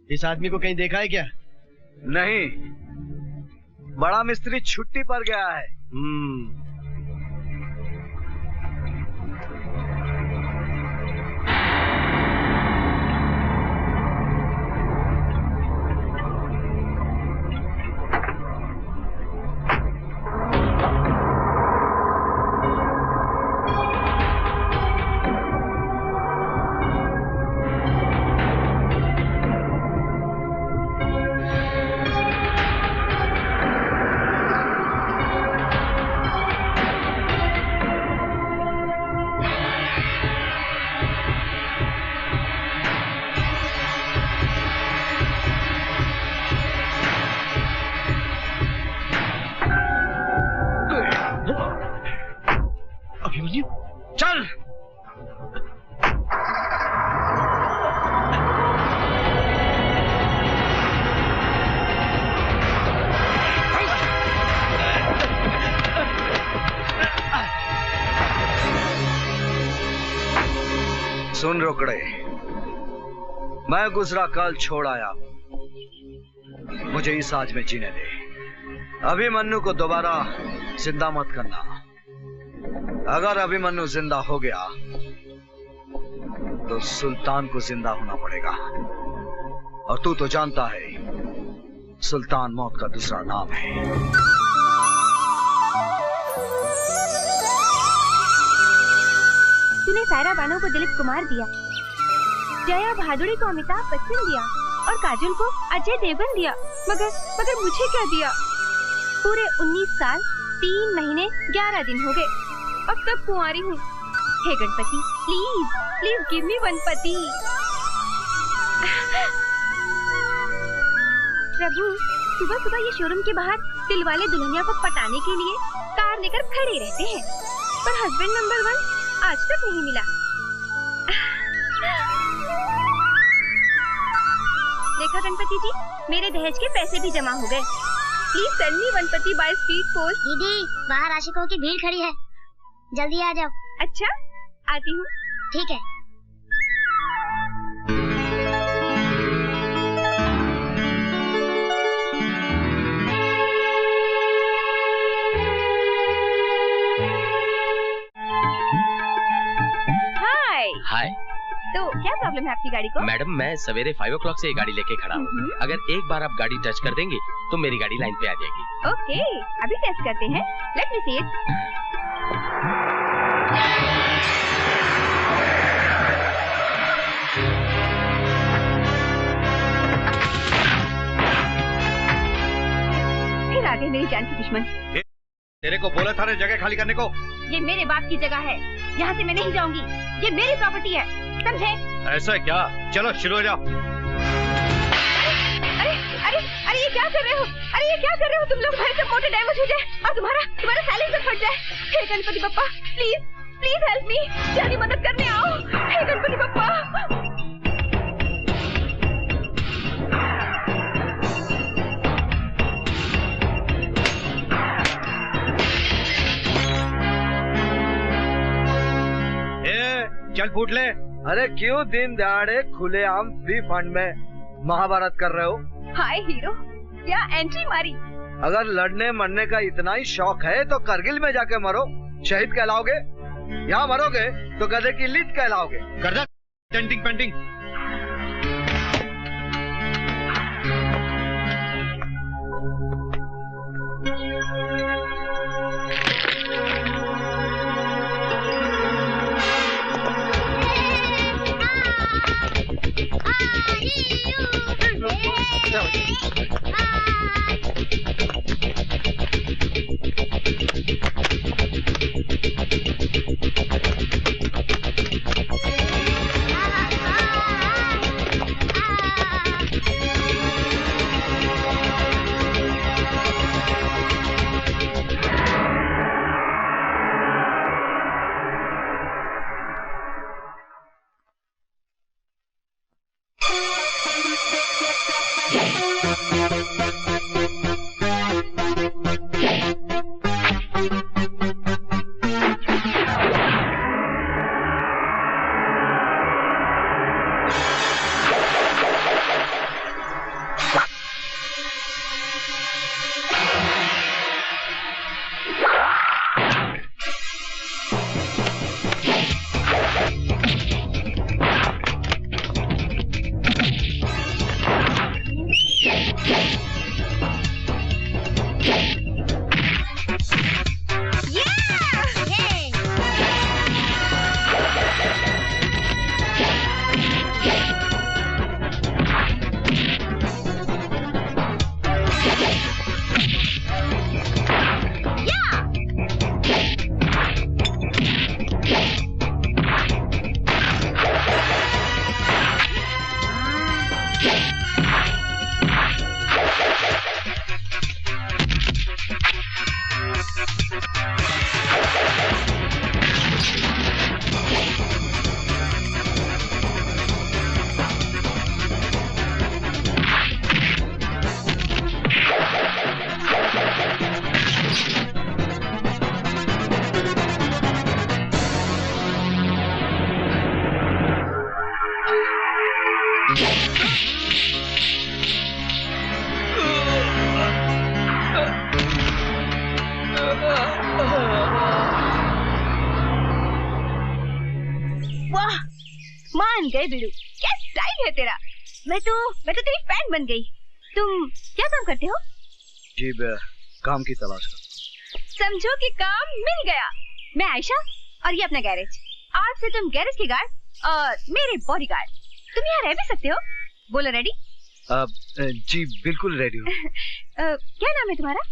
इस आदमी को कहीं देखा है क्या? नहीं, बड़ा मिस्त्री छुट्टी पर गया है। चल। सुन रोकड़े, मैं गुजरा कल छोड़ आया, मुझे इस आज में जीने दे। अभिमन्यु को दोबारा जिंदा मत करना। अगर अभिमन्यु जिंदा हो गया तो सुल्तान को जिंदा होना पड़ेगा, और तू तो जानता है सुल्तान मौत का दूसरा नाम है। तूने सायरा बानो को दिलीप कुमार दिया, जया भादुड़ी को अमिताभ बच्चन दिया और काजल को अजय देवगन दिया, मगर मुझे क्या दिया? पूरे 19 साल 3 महीने 11 दिन हो गए और तब कुंवारी हूँ। हे Ganpati, please please give me one पति। प्रभु, सुबह सुबह ये शोरूम के बाहर दिलवाले दुल्हनिया को पटाने के लिए कार लेकर खड़े रहते हैं, पर हस्बैंड नंबर 1 आज तक नहीं मिला। देखा गणपति जी, मेरे दहेज के पैसे भी जमा हो गए। प्लीज सेंड मी वन पति बाय स्पीड पोस्ट। दीदी, बाहर आशिकों की भीड़ खड़ी है, जल्दी आ जाओ। अच्छा, आती हूँ। ठीक है। हाय। तो क्या प्रॉब्लम है आपकी गाड़ी को? मैडम, मैं सवेरे 5 o'clock से ये गाड़ी लेके खड़ा हूँ। अगर एक बार आप गाड़ी टच कर देंगे तो मेरी गाड़ी लाइन पे आ जाएगी। ओके, अभी टेस्ट करते हैं। Let me see it. फिर आ गए मेरी जान के दुश्मन। तेरे को बोला था ना जगह खाली करने को। ये मेरे बाप की जगह है, यहाँ से मैं नहीं जाऊंगी। ये मेरी प्रॉपर्टी है, समझे? ऐसा है क्या? चलो शुरू हो जाओ। अरे अरे अरे, ये क्या कर रहे हो? अरे ये क्या कर रहे हो तुम लोग? हमारे सब मोटर डैमेज हो जाए और तुम्हारा साइलेंसर फट जाए। हे Ganpati Bappa, please please help me. जानी मदद करने आओ। हे गणपति बप्पा। चल फूट ले। अरे क्यों दिन दहाड़े खुलेआम फ्री फंड में महाभारत कर रहे हो? हाय हीरो, क्या एंट्री मारी। अगर लड़ने मरने का इतना ही शौक है तो करगिल में जाके मरो, शहीद कहलाओगे। यहाँ मरोगे तो गधे की लीद कहलाओगे। कर दे पेंटिंग पेंटिंग। वाह, मान गए बिड़ू, क्या स्टाइल है तेरा। मैं तो तेरी फैन बन गई। तुम क्या काम करते हो? जी काम की तलाश कर। समझो कि काम मिल गया। मैं आयशा और ये अपना गैरेज। आज से तुम गैरेज के गार्ड और मेरे बॉडीगार्ड। तुम यहाँ रह भी सकते हो। बोलो रेडी? जी बिल्कुल रेडी हूँ। क्या नाम है तुम्हारा?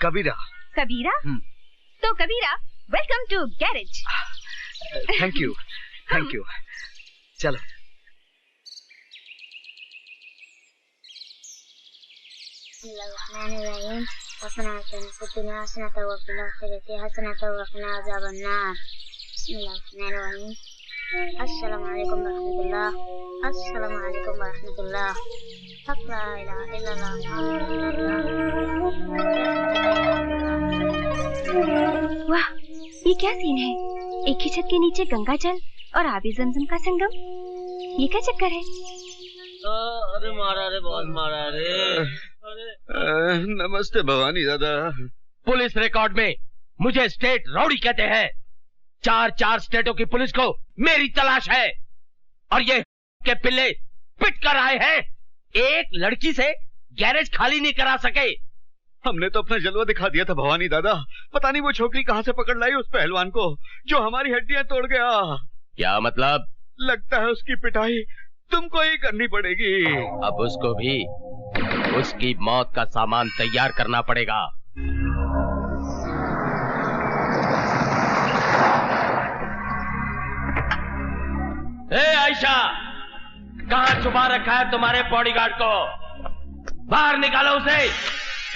कबीरा। कबीरा? तो Kabira, welcome to garage. Thank you, thank you. चलो। अस्सलाम वालेकुम रहमतुल्लाह। अस्सलाम वालेकुम रहमतुल्लाह। ला इलाहा इल्लल्लाह। वाह, ये क्या सीन है? एक ही छत के नीचे गंगा जल और आबी जमजम का संगम। ये क्या चक्कर है? अरे मारा रे, बहुत मारा रे। नमस्ते भवानी दादा। पुलिस रिकॉर्ड में मुझे स्टेट रौडी कहते हैं। 4 स्टेटों की पुलिस को मेरी तलाश है और ये के पिल्ले पिट कर आए हैं। एक लड़की से गैरेज खाली नहीं करा सके। हमने तो अपना जलवा दिखा दिया था भवानी दादा। पता नहीं वो छोकरी कहाँ से पकड़ लाई उस पहलवान को जो हमारी हड्डियां तोड़ गया। क्या मतलब? लगता है उसकी पिटाई तुमको ही करनी पड़ेगी। अब उसको भी उसकी मौत का सामान तैयार करना पड़ेगा। ए आयशा, कहाँ छुपा रखा है तुम्हारे बॉडीगार्ड को? बाहर निकालो उसे,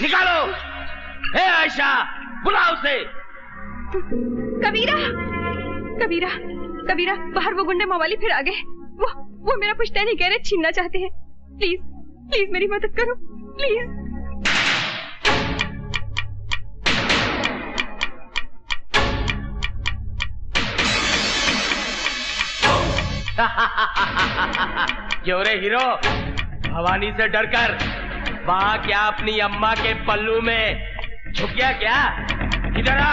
निकालो। ए आयशा, बुलाओ उसे। कबीरा, कबीरा, कबीरा, बाहर वो गुंडे मवाली फिर आ गए। वो मेरा पुश्तैनी गैरेज छीनना चाहते हैं। प्लीज, प्लीज मेरी मदद करो, प्लीज। क्यों रे हीरो, भवानी से डरकर वहां क्या अपनी अम्मा के पल्लू में छुप गया क्या? इधर आ,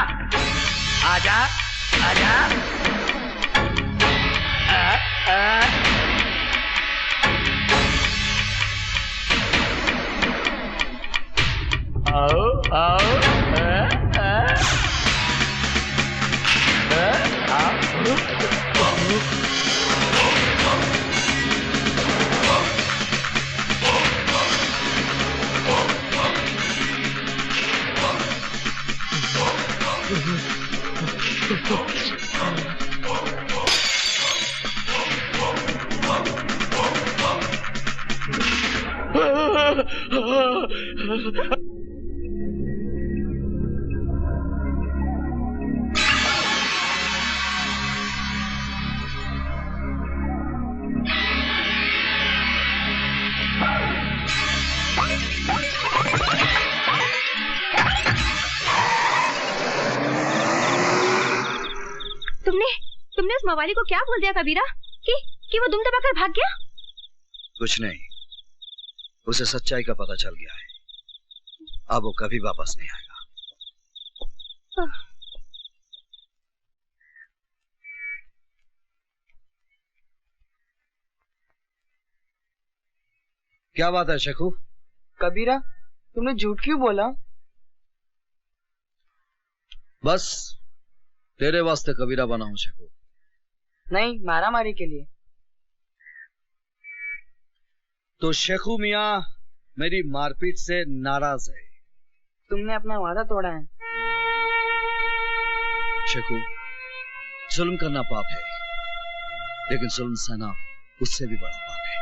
आजा, आजा। आओ, आओ, तुमने उस मवाली को क्या बोल दिया कबीरा कि वो दुम दबाकर भाग गया? कुछ नहीं, उसे सच्चाई का पता चल गया है। अब वो कभी वापस नहीं आएगा। क्या बात है शेखू? कबीरा, तुमने झूठ क्यों बोला? बस तेरे वास्ते कबीरा बना हूं शेखू। नहीं, मारा मारी के लिए। तो शेखू मियाँ मेरी मारपीट से नाराज है। तुमने अपना वादा तोड़ा है। शेखू, जुल्म करना पाप है, लेकिन जुल्म सहना उससे भी बड़ा पाप है।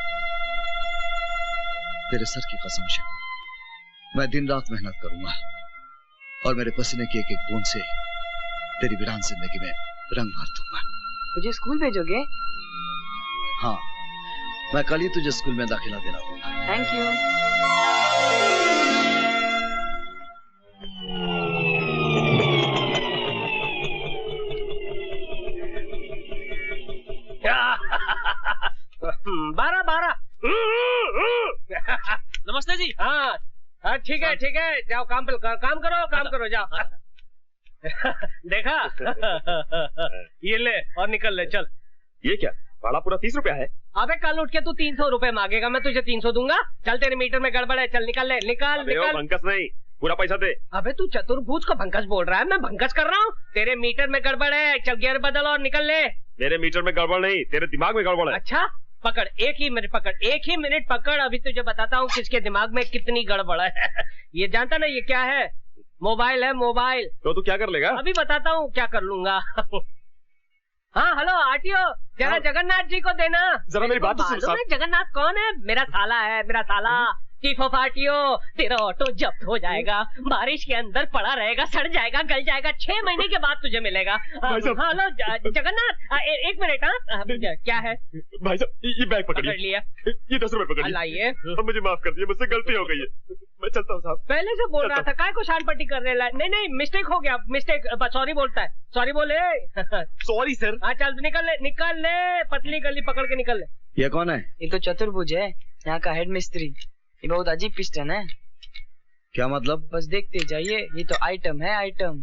तेरे सर की कसम शेखू, मैं दिन रात मेहनत करूंगा और मेरे पसीने की एक एक बूंद से तेरी वीरान जिंदगी में रंग भर दूंगा। मुझे स्कूल भेजोगे? हाँ, मैं कल ही तुझे स्कूल में दाखिला दिला दूंगा। Thank you. 12 नमस्ते जी। हाँ ठीक है जाओ काम करो जाओ। देखा ये ले और निकल ले चल। ये क्या भाड़ा पूरा 30 रुपया है? अबे कल उठ के तू 300 रुपए मांगेगा, मैं तुझे 300 दूंगा। चल तेरे मीटर में गड़बड़ है, चल निकल ले निकल। भंकस नहीं, पूरा पैसा दे। अबे तू चतुर्भुज को भंकस बोल रहा है, मैं भंकस कर रहा हूँ। तेरे मीटर में गड़बड़ है, चल गियर बदल और निकल ले। मेरे मीटर में गड़बड़ नहीं, तेरे दिमाग में गड़बड़ है। अच्छा पकड़, एक ही मिनट पकड़, अभी तुझे बताता हूँ किसके दिमाग में कितनी गड़बड़ है। ये जानता ना ये क्या है? मोबाइल है मोबाइल। तो तू क्या कर लेगा? अभी बताता हूँ क्या कर लूंगा। हाँ हेलो आरटीओ, जरा जगन्नाथ जी को देना। जरा मेरी बात तो सुन साहब। जगन्नाथ कौन है? मेरा साला है, मेरा साला। चीफ ऑफ आरटीओ, तेरा ऑटो जब्त हो जाएगा, बारिश के अंदर पड़ा रहेगा, सड़ जाएगा, गल जाएगा, 6 महीने के बाद तुझे मिलेगा। हेलो जगन्नाथ, एक मिनट। हाँ क्या है भाई साहब? ये बैग पकड़ लिया, ये 10 रुपए पकड़ लाइए। मुझे माफ कर दिए, मुझसे गलती हो गई है, मैं चलता हूँ साहब। पहले से बोल रहा था, काय को शान पट्टी कर रहे? नहीं मिस्टेक हो गया, मिस्टेक। सॉरी बोलता है, सॉरी बोले। Sorry sir. हाँ चल निकल ले, पतली गली पकड़ के निकल ले। ये कौन है? ये तो चतुर्भुज है, यहाँ का हेड मिस्त्री। ये बहुत अजीब पिस्टन है। क्या मतलब? बस देखते जाइए, ये तो आइटम है आइटम।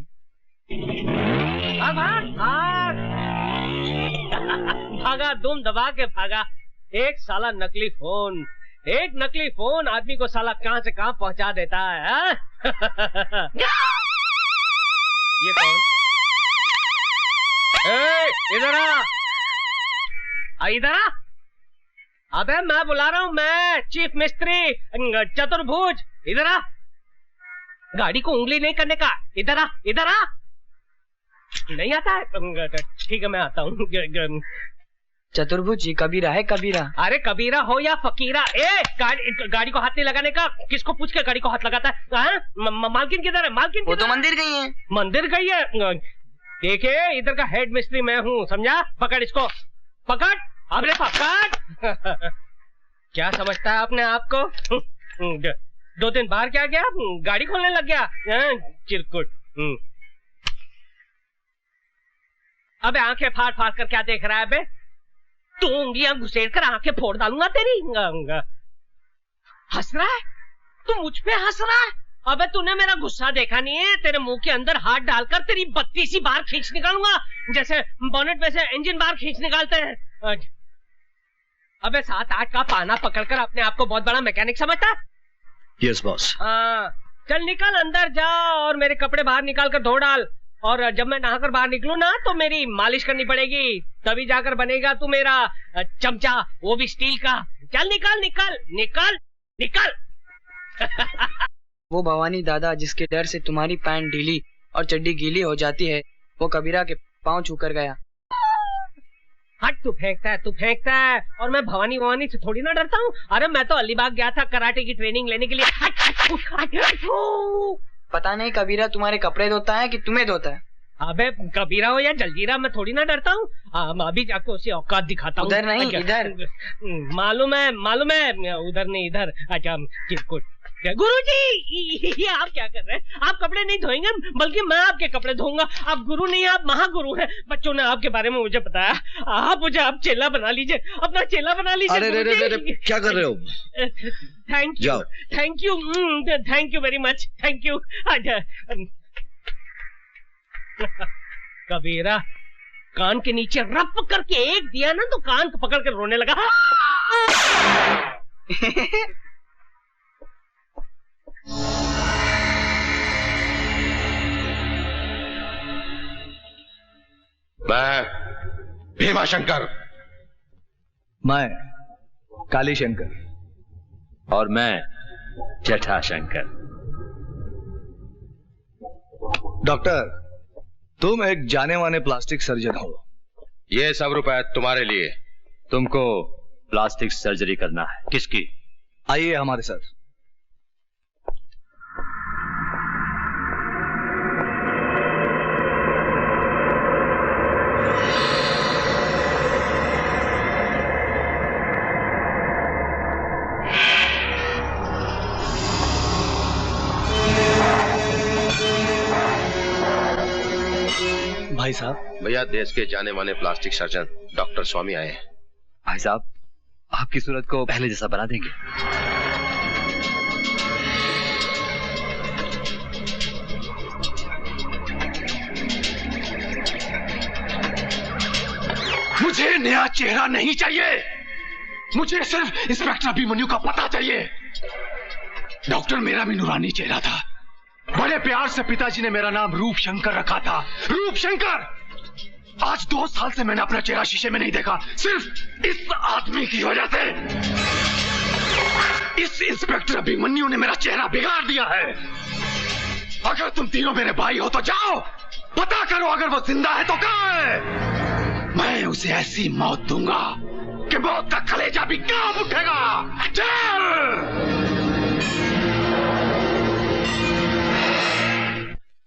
भागा, दुम दबा के भागा। एक साला नकली फोन आदमी को साला कहां से कहां पहुंचा देता है। ये कौन? इधर आ। अबे मैं बुला रहा हूँ, मैं चीफ मिस्त्री चतुर्भुज। इधर आ, गाड़ी को उंगली नहीं करने का। इधर आ। नहीं आता है? ठीक है मैं आता हूँ। चतुर्भुज जी कबीरा है, कबीरा। अरे कबीरा हो या फकीरा, गाड़ी को हाथ नहीं लगाने का। किसको पूछ के गाड़ी को हाथ लगाता है? मालकिन किधर है? मालकिन वो तो मंदिर गई है। मंदिर गई है? देखे इधर का हेड मिस्त्री मैं हूँ, समझा? पकड़ इसको, पकड़। अबे पकड़। क्या समझता है अपने आप को? 2 दिन बाहर क्या गया, गाड़ी खोलने लग गया चिरकुट। अबे आंखें फाड़ कर क्या देख रहा है बे? तू उंगलियां घुसेड़ कर आंखें फोड़ डालूंगा तेरी। हंस रहा है तू? मुझ पे हंस रहा है? अबे तूने मेरा गुस्सा देखा नहीं है? तेरे मुंह के अंदर हाथ डालकर तेरी 32 बार खींच निकालूंगा, जैसे बोनेट में से इंजन बार खींच निकालते हैं। अबे 7-8 का पाना पकड़कर अपने आप को बहुत बड़ा मैकेनिक समझता है? Yes boss. हाँ चल निकल, अंदर जा और मेरे कपड़े बाहर निकाल कर धो डाल। और जब मैं नहाकर बाहर निकलूं ना तो मेरी मालिश करनी पड़ेगी, तभी जाकर बनेगा तू मेरा चमचा, वो भी स्टील का। चल निकल। वो भवानी दादा जिसके डर से तुम्हारी पैंट ढीली और चड्डी गीली हो जाती है, वो कबीरा के पांव छूकर गया। हट, तू फेंकता है और मैं भवानी से थोड़ी ना डरता हूँ। अरे मैं तो अलीबाग गया था कराटे की ट्रेनिंग लेने के लिए। हट। पता नहीं कबीरा तुम्हारे कपड़े धोता है कि तुम्हें धोता है। अबे कबीरा हो या जलजीरा, मैं थोड़ी ना डरता हूँ। अभी जाके उसे औकात दिखाता हूँ। उधर नहीं इधर। मालूम है, उधर नहीं इधर। अच्छा चिरकुट। गुरुजी ये आप क्या कर रहे हैं? आप कपड़े नहीं धोएंगे बल्कि मैं आपके कपड़े धोऊंगा। आप गुरु नहीं, आप महागुरु हैं। बच्चों ने आपके बारे में मुझे बताया। आप मुझे आप चेला बना लीजिए, अपना चेला बना लीजिए। अरे क्या कर रहे हो? Thank you very much, thank you. Kabira कान के नीचे रप करके एक दिया ना तो कान को पकड़ कर रोने लगा। मैं भीमाशंकर। मैं काली शंकर। और मैं जटाशंकर। डॉक्टर, तुम एक जाने माने प्लास्टिक सर्जन हो। ये सब रुपए तुम्हारे लिए। तुमको प्लास्टिक सर्जरी करना है। किसकी? आइए हमारे साथ। भाई साहब। भैया, देश के जाने माने प्लास्टिक सर्जन डॉक्टर स्वामी आए हैं। भाई साहब, आपकी सूरत को पहले जैसा बना देंगे। मुझे नया चेहरा नहीं चाहिए, मुझे सिर्फ इंस्पेक्टर अभिमन्यु का पता चाहिए। डॉक्टर मेरा भी नूरानी चेहरा था, बड़े प्यार से पिताजी ने मेरा नाम रूप शंकर रखा था। रूप शंकर! आज 2 साल से मैंने अपना चेहरा शीशे में नहीं देखा, सिर्फ इस आदमी की वजह से। इस इंस्पेक्टर अभिमन्यु ने मेरा चेहरा बिगाड़ दिया है। अगर तुम तीनों मेरे भाई हो तो जाओ, पता करो, अगर वो जिंदा है तो कहाँ है। मैं उसे ऐसी मौत दूंगा कि मौत का कलेजा भी कांप उठेगा। चल!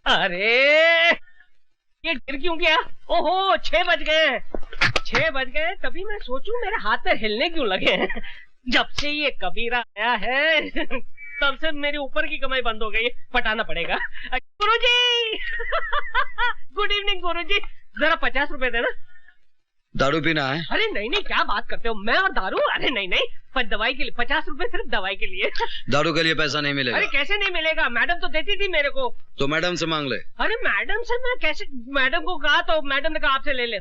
अरे ये गिर क्यों गया? ओहो 6 बज गए, 6 बज गए। तभी मैं सोचूं मेरे हाथ पैर हिलने क्यों लगे हैं। जब से ये कबीरा आया है तब से मेरी ऊपर की कमाई बंद हो गई। पटाना पड़ेगा। गुरुजी गुड इवनिंग गुरुजी, जरा 50 रुपए देना। दारू पीना है? अरे नहीं नहीं, क्या बात करते हो, मैं और दारू? अरे नहीं नहीं, पर दवाई के लिए 50 रुपए, सिर्फ दवाई के लिए। दारू के लिए पैसा नहीं मिलेगा। अरे कैसे नहीं मिलेगा, मैडम तो देती थी मेरे को। तो मैडम से मांग ले। अरे मैडम से मैं कैसे? मैडम को कहा तो मैडम ने कहा आपसे ले ले।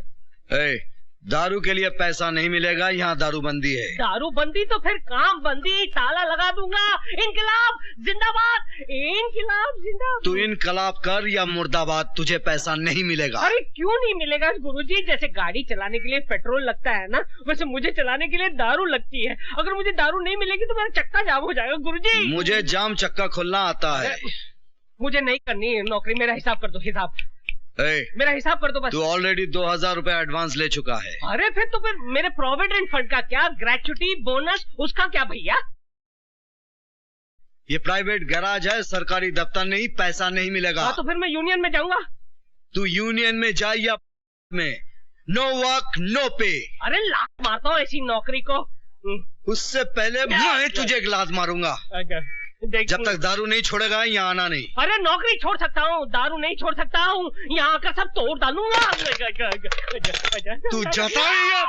दारू के लिए पैसा नहीं मिलेगा, यहाँ दारू बंदी है। दारू बंदी तो फिर काम बंदी, ताला लगा दूंगा। इनकलाब जिंदाबाद, इनकलाब जिंदाबाद। तू इनकलाब कर या मुर्दाबाद, तुझे पैसा नहीं मिलेगा। अरे क्यों नहीं मिलेगा गुरुजी? जैसे गाड़ी चलाने के लिए पेट्रोल लगता है ना, वैसे मुझे चलाने के लिए दारू लगती है। अगर मुझे दारू नहीं मिलेगी तो मेरा चक्का जाम हो जाएगा गुरुजी। मुझे जाम चक्का खोलना आता है। मुझे नहीं करनी है नौकरी, मेरा हिसाब कर दो। हिसाब मेरा हिसाब कर दो बस। तू ऑलरेडी 2000 रुपए एडवांस ले चुका है। अरे फिर तो फिर मेरे प्रोविडेंट फंड का क्या, ग्रेचुटी बोनस उसका क्या भैया? ये प्राइवेट गैराज है, सरकारी दफ्तर नहीं, पैसा नहीं मिलेगा। तो फिर मैं यूनियन में जाऊंगा। तू यूनियन में जा या में, नो वर्क नो पे। अरे लात मारता हूँ ऐसी नौकरी को। उससे पहले मैं तुझे एक लात मारूंगा। जब तक दारू नहीं छोड़ेगा यहाँ आना नहीं। अरे नौकरी छोड़ सकता हूँ, दारू नहीं छोड़ सकता हूँ, यहाँ आकर सब तोड़ डालूंगा। तू जाता है?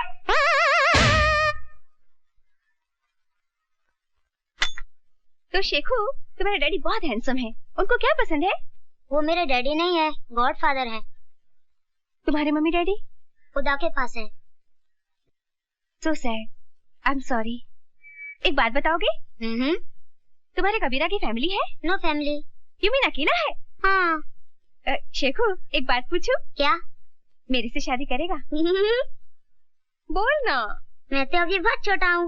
तो शेखू, तुम्हारे डैडी बहुत हैंडसम है, उनको क्या पसंद है? वो मेरे डैडी नहीं है, गॉडफादर है। तुम्हारे मम्मी डैडी खुदा के पास है। So sad, I am sorry. एक बात बताओगे? तुम्हारे कबीरा की फैमिली है? No family. यू मीन अकेला है? हाँ। शेखू, एक बात पूछूं? क्या? मेरे से शादी करेगा? बोल ना। मैं तो अभी बहुत छोटा हूँ।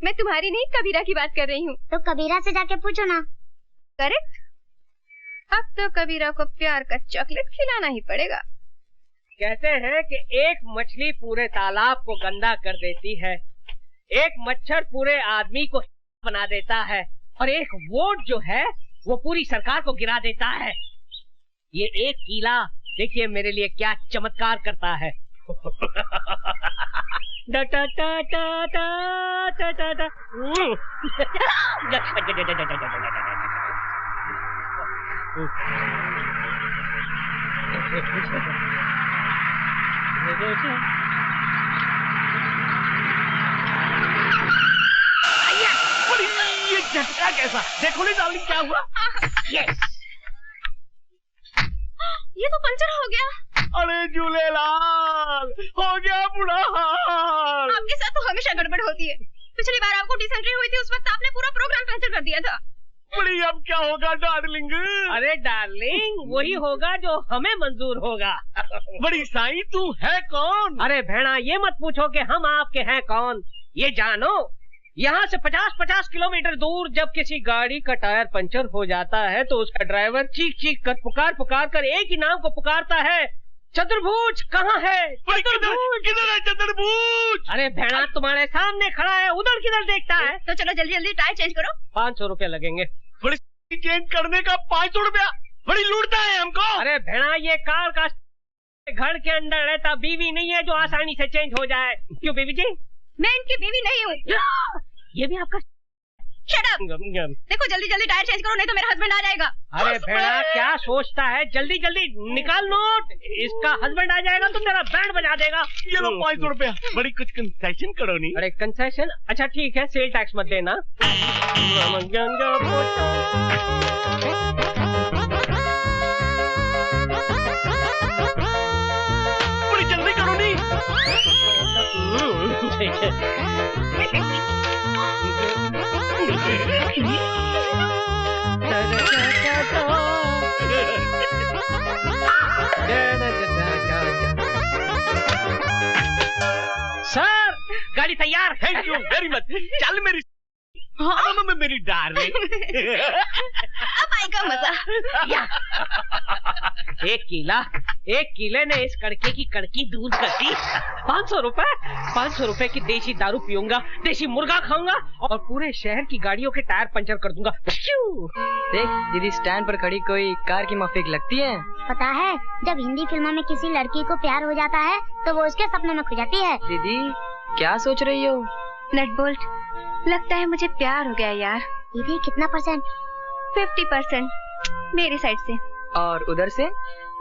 मैं तुम्हारी नहीं, कबीरा की बात कर रही हूँ। तो कबीरा से जाके पूछो ना। करेक्ट। अब तो कबीरा को प्यार का चॉकलेट खिलाना ही पड़ेगा। कहते हैं कि एक मछली पूरे तालाब को गंदा कर देती है, एक मच्छर पूरे आदमी को बना देता है, और एक वोट जो है वो पूरी सरकार को गिरा देता है। ये एक कीला देखिए मेरे लिए क्या चमत्कार करता है। डा टा टा टा टा टा टा टा। ये झटका कैसा? देखो नहीं डार्लिंग क्या हुआ? यस, ये तो पंचर हो गया। अरे झूलेलाल, हो गया बुरा हाल। आपके साथ तो हमेशा गड़बड़ होती है। पिछली बार आपको डिसेंट्री हुई थी, उस वक्त आपने पूरा प्रोग्राम कैंसिल कर दिया था। बड़ी अब क्या होगा डार्लिंग? अरे डार्लिंग वही होगा जो हमें मंजूर होगा। बड़ी साईं तू है कौन? अरे भेड़ा ये मत पूछो कि हम आपके हैं कौन, ये जानो यहाँ से 50-50 किलोमीटर दूर जब किसी गाड़ी का टायर पंचर हो जाता है तो उसका ड्राइवर चीख चीख कर पुकार कर एक ही नाम को पुकारता है, चतुर्भुज कहाँ है? किधर है चतुर्भुज? अरे भेड़ा तुम्हारे सामने खड़ा है, उधर किधर देखता है? तो चलो जल्दी जल्दी टायर चेंज करो। 500 रुपया लगेंगे। बड़ी चेंज करने का 500 रुपया? बड़ी लूटता है हमको। अरे भेड़ा ये कार का घर के अंदर रहता बीवी नहीं है जो आसानी से चेंज हो जाए। क्यों बीवी जी? मैं इनकी बीवी नहीं हूँ। ये भी आपका शट अप। देखो जल्दी जल्दी टायर चेंज करो नहीं तो मेरा हस्बैंड आ जाएगा। अरे भेड़ा क्या सोचता है, जल्दी जल्दी निकाल नोट, इसका हस्बैंड आ जाएगा तो तेरा बैंड बजा देगा। ये लो 500 रुपया, बड़ी कुछ कंसेशन करो नहीं। अरे कंसेशन, अच्छा ठीक है, सेल टैक्स मत देना। बड़ी जल्दी करो नहीं। ठीक है। सर गाड़ी तैयार। Thank you very much. चल मेरी मेरी डार्लिंग। अब आएगा मजा। एक किले ने इस कड़के की कड़की दूर कर दी। 500 रुपए की देसी दारू पीऊंगा, देसी मुर्गा खाऊंगा और पूरे शहर की गाड़ियों के टायर पंचर कर दूंगा। देख दीदी, स्टैंड पर खड़ी कोई कार की माफिक लगती है। पता है, जब हिंदी फिल्मों में किसी लड़की को प्यार हो जाता है तो वो उसके सपनों में खो जाती है। दीदी क्या सोच रही हो? नट बोल्ट, लगता है मुझे प्यार हो गया यार। दीदी कितना %? 50% मेरी साइड से। और उधर से?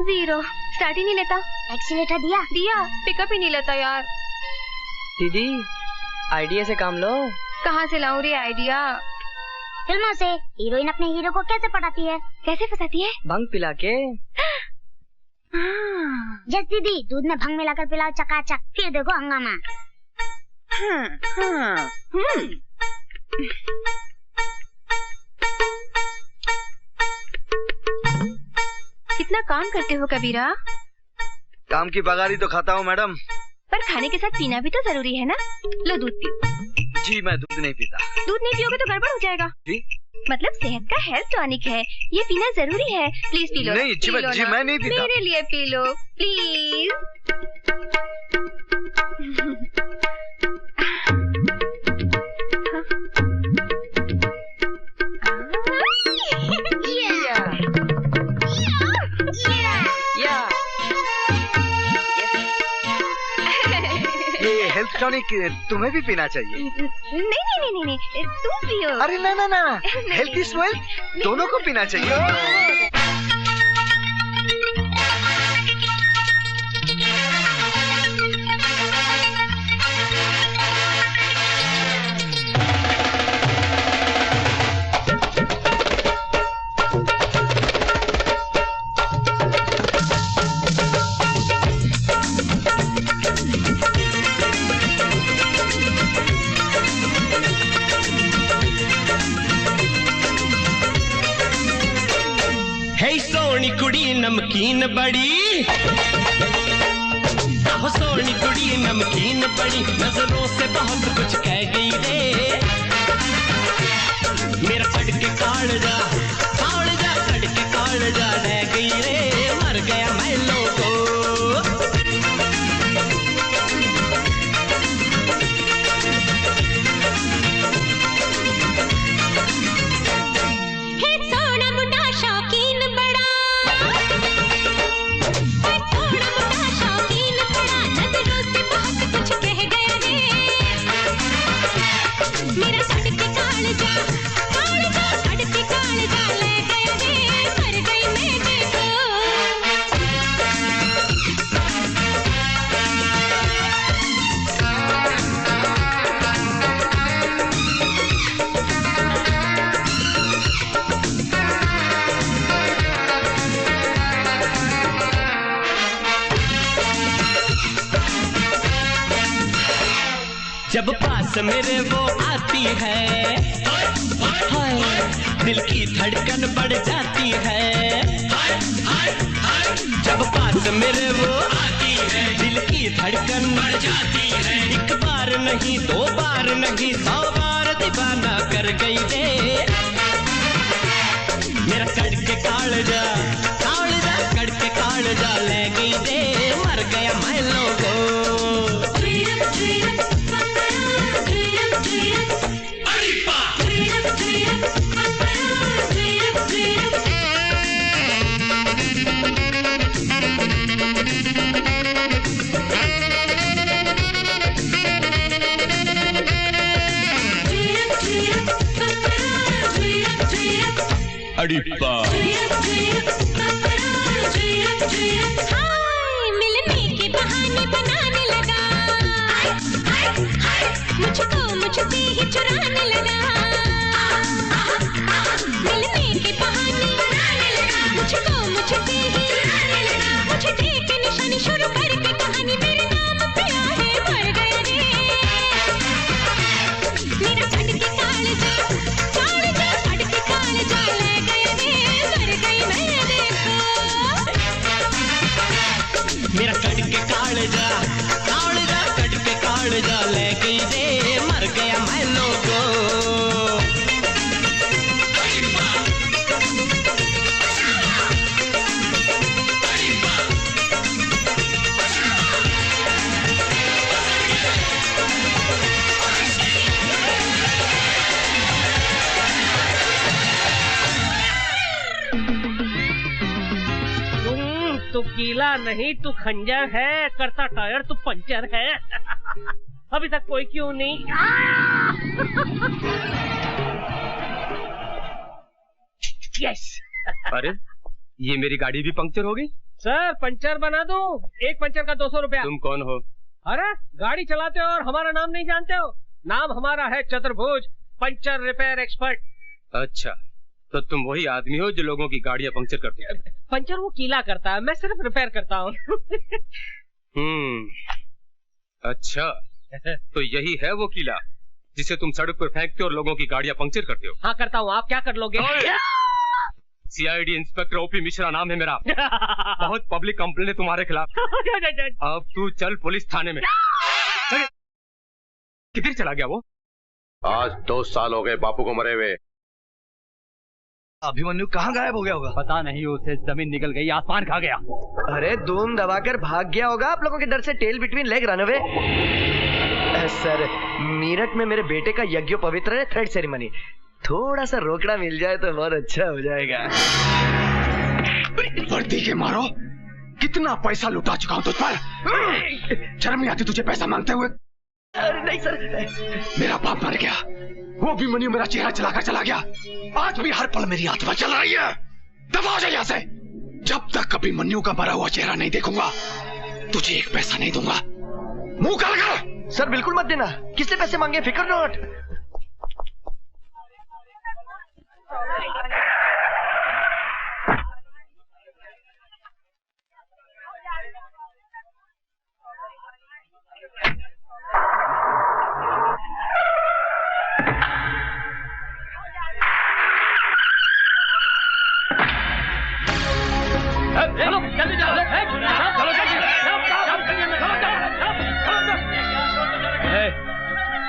0। स्टार्ट ही नहीं लेता। एक्सीलेटर दिया, पिकअप ही नहीं लेता यार। दीदी आइडिया से काम लो। कहाँ से लाऊं रे आइडिया? फिल्मों से। हीरोइन अपने हीरो को कैसे पटाती है? कैसे फंसाती है? भंग पिला के। जस दीदी, दूध में भंग मिलाकर पिलाओ चकाचक, फिर देखो हंगामा। कितना काम करते हो कबीरा? काम की पगारी तो खाता हूँ मैडम। पर खाने के साथ पीना भी तो जरूरी है ना। लो दूध पियो। जी मैं दूध नहीं पीता। दूध नहीं पियोगे तो गड़बड़ हो जाएगा। जी? मतलब सेहत का हेल्थ टॉनिक है, ये पीना जरूरी है। Please P low. नहीं जी, मैं नहीं पीता। मेरे लिए पी लो प्लीज। ये हेल्थ टॉनिक तुम्हें भी पीना चाहिए। नहीं, तुम पियो। अरे ना, हेल्थ इज वेल्थ, दोनों को पीना चाहिए। कुड़ी नमकीन बड़ी, हो सोनी कुड़ी नमकीन बड़ी, नजरों से बहुत कुछ कह गई रे। मेरा कड़के कालजा कड़के कालजा रह गई रे, मर गया मैं लोगो। जब पास मेरे वो आती है, हाय दिल की धड़कन बढ़ जाती है। जब पास मेरे वो आती है, दिल की धड़कन बढ़ जाती है। एक बार नहीं, दो बार नहीं, 100 बार दीवाना कर गई रे। मेरा कड़के कालजा कड़के कालजा ले गई रे, मर गया मैं लोगो। हड़प्पा। मिलने के बहाने बनाने लगा, मुझसे ही चुराने लगा। मिलने के बहाने बनाने लगा, मुझसे ही चुराने लगा। मुझे देख के निशानी शुरू करके कहानी मेरे नाम पे आए मर गया रे। मेरा कट के कालजा कट के कालजा ले गया रे, मर गई मैं देखो। मेरा कट के कालजा कट के कालजा ले गई रे, मर गया मैं लोगो। तू कीला नहीं, तू खंजर है, करता टायर तू पंचर है। अभी तक कोई क्यों नहीं? यस। अरे ये मेरी गाड़ी भी पंक्चर हो गई। सर पंचर बना दूं? एक पंचर का 200 रुपया। तुम कौन हो? अरे गाड़ी चलाते हो और हमारा नाम नहीं जानते हो? नाम हमारा है चतुर्भुज, पंचर रिपेयर एक्सपर्ट। अच्छा, तो तुम वही आदमी हो जो लोगों की गाड़ियां पंक्चर करते हैं। पंचर वो कीला करता है, मैं सिर्फ रिपेयर करता हूँ। अच्छा, तो यही है वो कीला जिसे तुम सड़क पर फेंकते हो और लोगों की गाड़ियां पंक्चर करते हो। हाँ करता हूँ, आप क्या कर लोगे? सीआईडी इंस्पेक्टर ओपी मिश्रा नाम है मेरा। बहुत पब्लिक कंप्लेंट है तुम्हारे खिलाफ। अब तू चल पुलिस थाने में। किधर चला गया वो? आज 2 साल हो गए बापू को मरे हुए। अभिमन्यु कहाँ गायब हो गया होगा? पता नहीं, उसे जमीन निकल गई, आसमान खा गया। अरे धूम दबाकर भाग गया होगा आप लोगों के डर से। Tail between leg run away. Sir Meerut में मेरे बेटे का यज्ञोपवित्र है, थ्रेड सेरेमनी। थोड़ा सा रोकड़ा मिल जाए तो बहुत अच्छा हो जाएगा। वर्दी के मारो, कितना पैसा लुटा चुका हूँ तुझ पर। शर्म नहीं आती तुझे पैसा मांगते हुए? अरे नहीं सर, मेरा बाप मर गया, वो भी मनी मेरा चेहरा चलाकर चला गया। आज भी हर पल मेरी आत्मा चल रही है। दबा हो जाए यहाँ से। जब तक कभी मन्नू का मरा हुआ चेहरा नहीं देखूंगा, तुझे एक पैसा नहीं दूंगा। मुंह काला कर। सर बिल्कुल मत देना। किसने पैसे मांगे? फिक्र नॉट।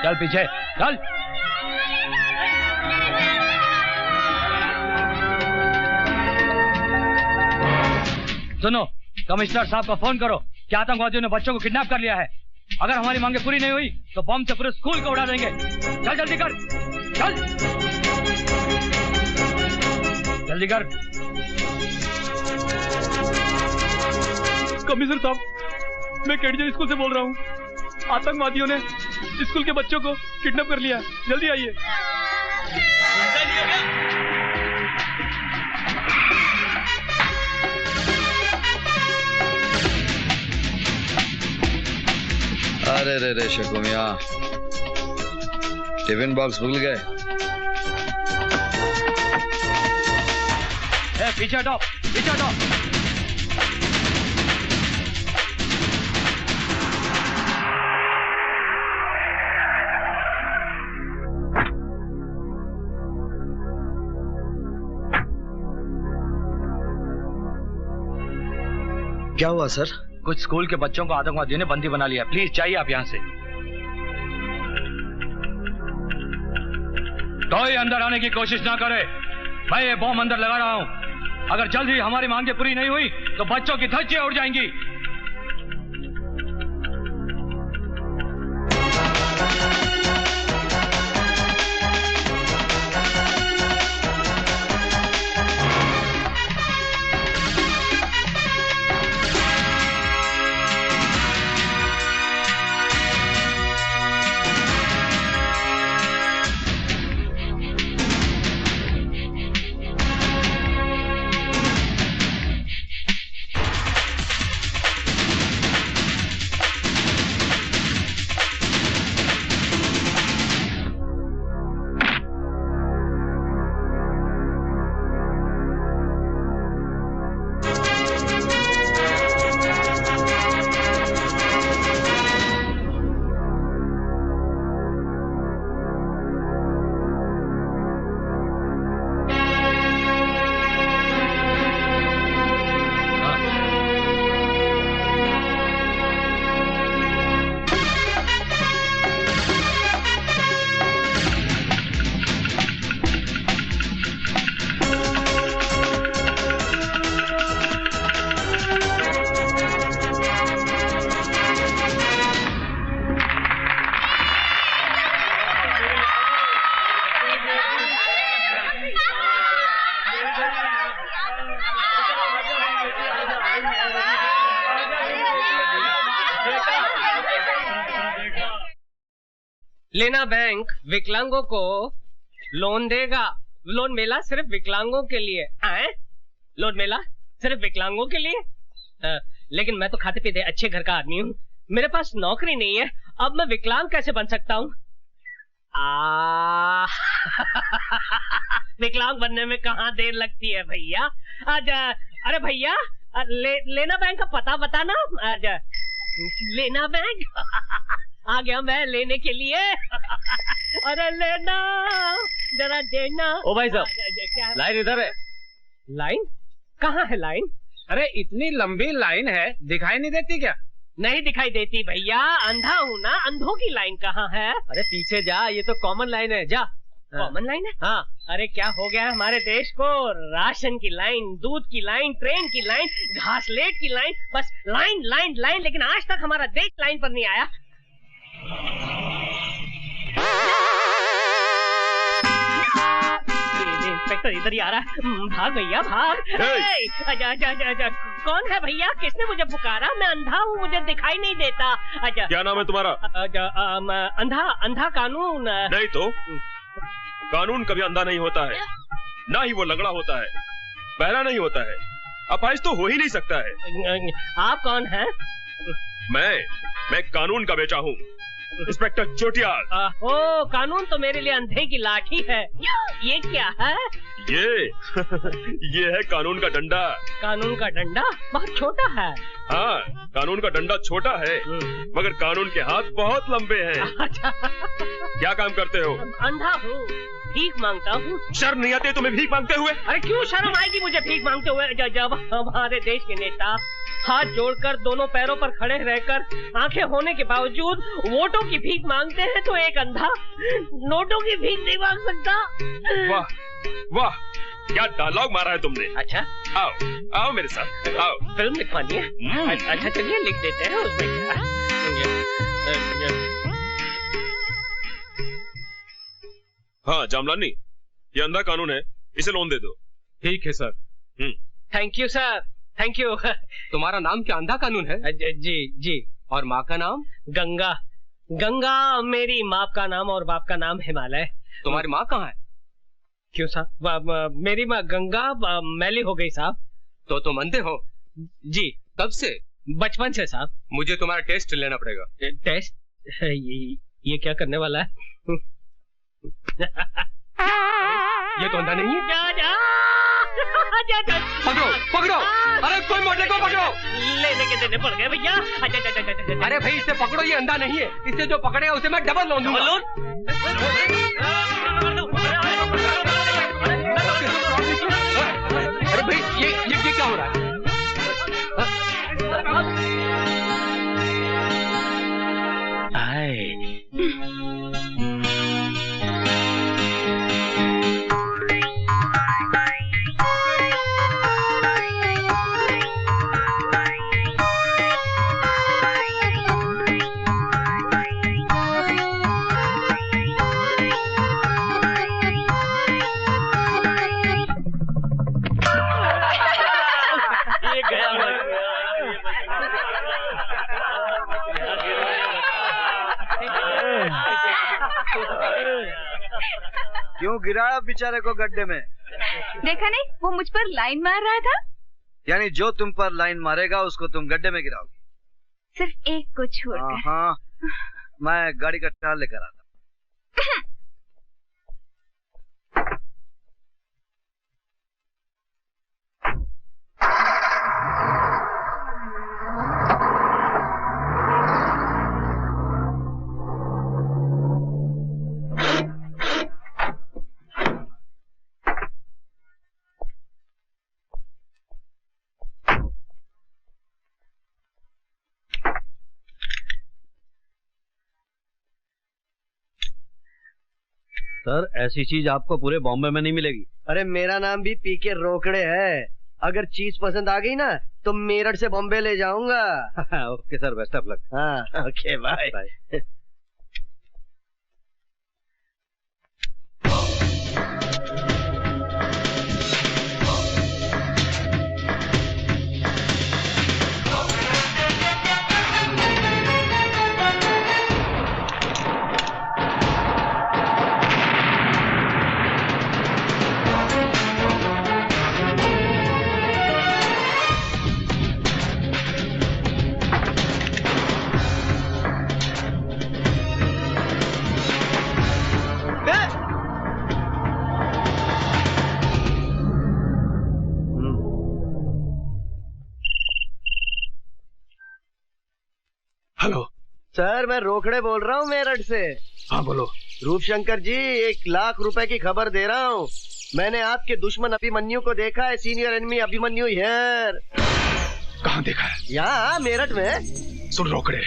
चल पीछे चल। सुनो, कमिश्नर साहब को फोन करो कि आतंकवादियों ने बच्चों को किडनैप कर लिया है। अगर हमारी मांगे पूरी नहीं हुई तो बम से पूरे स्कूल को उड़ा देंगे। चल जल्दी कर, चल जल्दी कर। कमिश्नर साहब, मैं केडीजे स्कूल से बोल रहा हूँ। आतंकवादियों ने स्कूल के बच्चों को किडनैप कर लिया, जल्दी आइए। अरे रे रे शकु मियां, टिफिन बॉक्स भूल गए। पीछे हटो, पीछे हटो। क्या हुआ सर? कुछ स्कूल के बच्चों को आतंकवादियों ने बंदी बना लिया। प्लीज चाहिए आप यहाँ से। कोई अंदर आने की कोशिश ना करे। मैं ये बॉम्ब अंदर लगा रहा हूँ। अगर जल्द ही हमारी मांगे पूरी नहीं हुई तो बच्चों की धज्जियां उड़ जाएंगी। लेना बैंक विकलांगों को लोन देगा। लोन मेला सिर्फ विकलांगों के लिए। लोन मेला सिर्फ विकलांगों के लिए? लेकिन मैं तो खाते पीते अच्छे घर का आदमी हूँ, मेरे पास नौकरी नहीं है, अब मैं विकलांग कैसे बन सकता हूँ? विकलांग बनने में कहाँ देर लगती है भैया। अरे भैया, लेना बैंक का पता बताना। लेना बैंक आ गया मैं लेने के लिए। अरे लेना, जरा देना। ओ भाई साहब, लाइन इधर है। लाइन कहाँ है लाइन? अरे इतनी लंबी लाइन है, दिखाई नहीं देती क्या? नहीं दिखाई देती भैया, अंधा हूँ ना, अंधों की लाइन कहाँ है? अरे पीछे जा, ये तो कॉमन लाइन है, जा। कॉमन लाइन है? हाँ। अरे क्या हो गया है हमारे देश को? राशन की लाइन, दूध की लाइन, ट्रेन की लाइन, घासलेट की लाइन, बस लाइन लाइन लाइन, लेकिन आज तक हमारा देश लाइन पर नहीं आया। इंस्पेक्टर इधर ही आ रहा है, भाग भैया भाग। कौन है भैया? किसने मुझे पुकारा? मैं अंधा हूँ, मुझे दिखाई नहीं देता। क्या नाम है तुम्हारा? अंधा। अंधा कानून नहीं तो कानून कभी अंधा नहीं होता है, ना ही वो लंगड़ा होता है, बहरा नहीं होता है, अपाहिज तो हो ही नहीं सकता है। आप कौन हैं? मैं कानून का बेटा हूँ, इंस्पेक्टर चोटियाल। ओ, कानून तो मेरे लिए अंधे की लाठी है। ये क्या है? ये है कानून का डंडा। कानून का डंडा बहुत छोटा है। हाँ, कानून का डंडा छोटा है, मगर कानून के हाथ बहुत लंबे हैं। क्या काम करते हो? अंधा हूँ, भीख मांगता हूँ। शर्म नहीं आती तुम्हें भीख मांगते हुए? अरे क्यों शर्म आएगी मुझे भीख मांगते हुए, जब हमारे देश के नेता हाथ जोड़कर दोनों पैरों पर खड़े रहकर आंखें होने के बावजूद वोटों की भीख मांगते हैं, तो एक अंधा नोटों की भीख नहीं मांग सकता। वाह वाह, क्या डायलॉग मारा है तुमने। अच्छा, आओ आओ मेरे साथ, आओ। फिल्म लिखवानी है? अच्छा चलिए लिख देते हैं, उसमें क्या। हाँ जामलानी, ये अंधा कानून है, इसे लोन दे दो। ठीक है sir. Thank you sir, thank you. तुम्हारा नाम क्या अंधा कानून है? जी जी। और माँ का नाम? गंगा। गंगा मेरी माँ का नाम और बाप का नाम हिमालय। तुम्हारी माँ कहाँ है? क्यों साहब? मेरी माँ गंगा मैली हो गई साहब। तो तुम अंधे हो? जी। कब से? बचपन से साहब। मुझे तुम्हारा टेस्ट लेना पड़ेगा। टेस्ट? ये क्या करने वाला है? ये तो अंधा नहीं है। जा। पकड़ो पकड़ो, अरे कोई मोटे को पकड़ो। लेने के देने पड़ गए भैया। अरे भाई इसे पकड़ो, ये अंधा नहीं है, इसे जो पकड़ेगा उसे मैं डबल लोन दूंगा। अरे भाई ये क्या हो रहा है? क्यों गिराया बेचारे को गड्ढे में? देखा नहीं, वो मुझ पर लाइन मार रहा था। यानी जो तुम पर लाइन मारेगा उसको तुम गड्ढे में गिराओगी? सिर्फ एक को छोड़कर। हाँ, मैं गाड़ी का टायर लेकर आता। सर, ऐसी चीज आपको पूरे बॉम्बे में नहीं मिलेगी। अरे मेरा नाम भी पीके रोकड़े है, अगर चीज पसंद आ गई ना तो मेरठ से बॉम्बे ले जाऊंगा। Okay sir, best of luck. हाँ ओके बाय। सर मैं रोकड़े बोल रहा हूँ मेरठ से। हाँ बोलो। रूपशंकर जी 1 लाख रुपए की खबर दे रहा हूँ। मैंने आपके दुश्मन अभिमन्यु को देखा है। Senior enemy Abhimanyu here. कहाँ देखा है? यहाँ मेरठ में। सुन रोकड़े,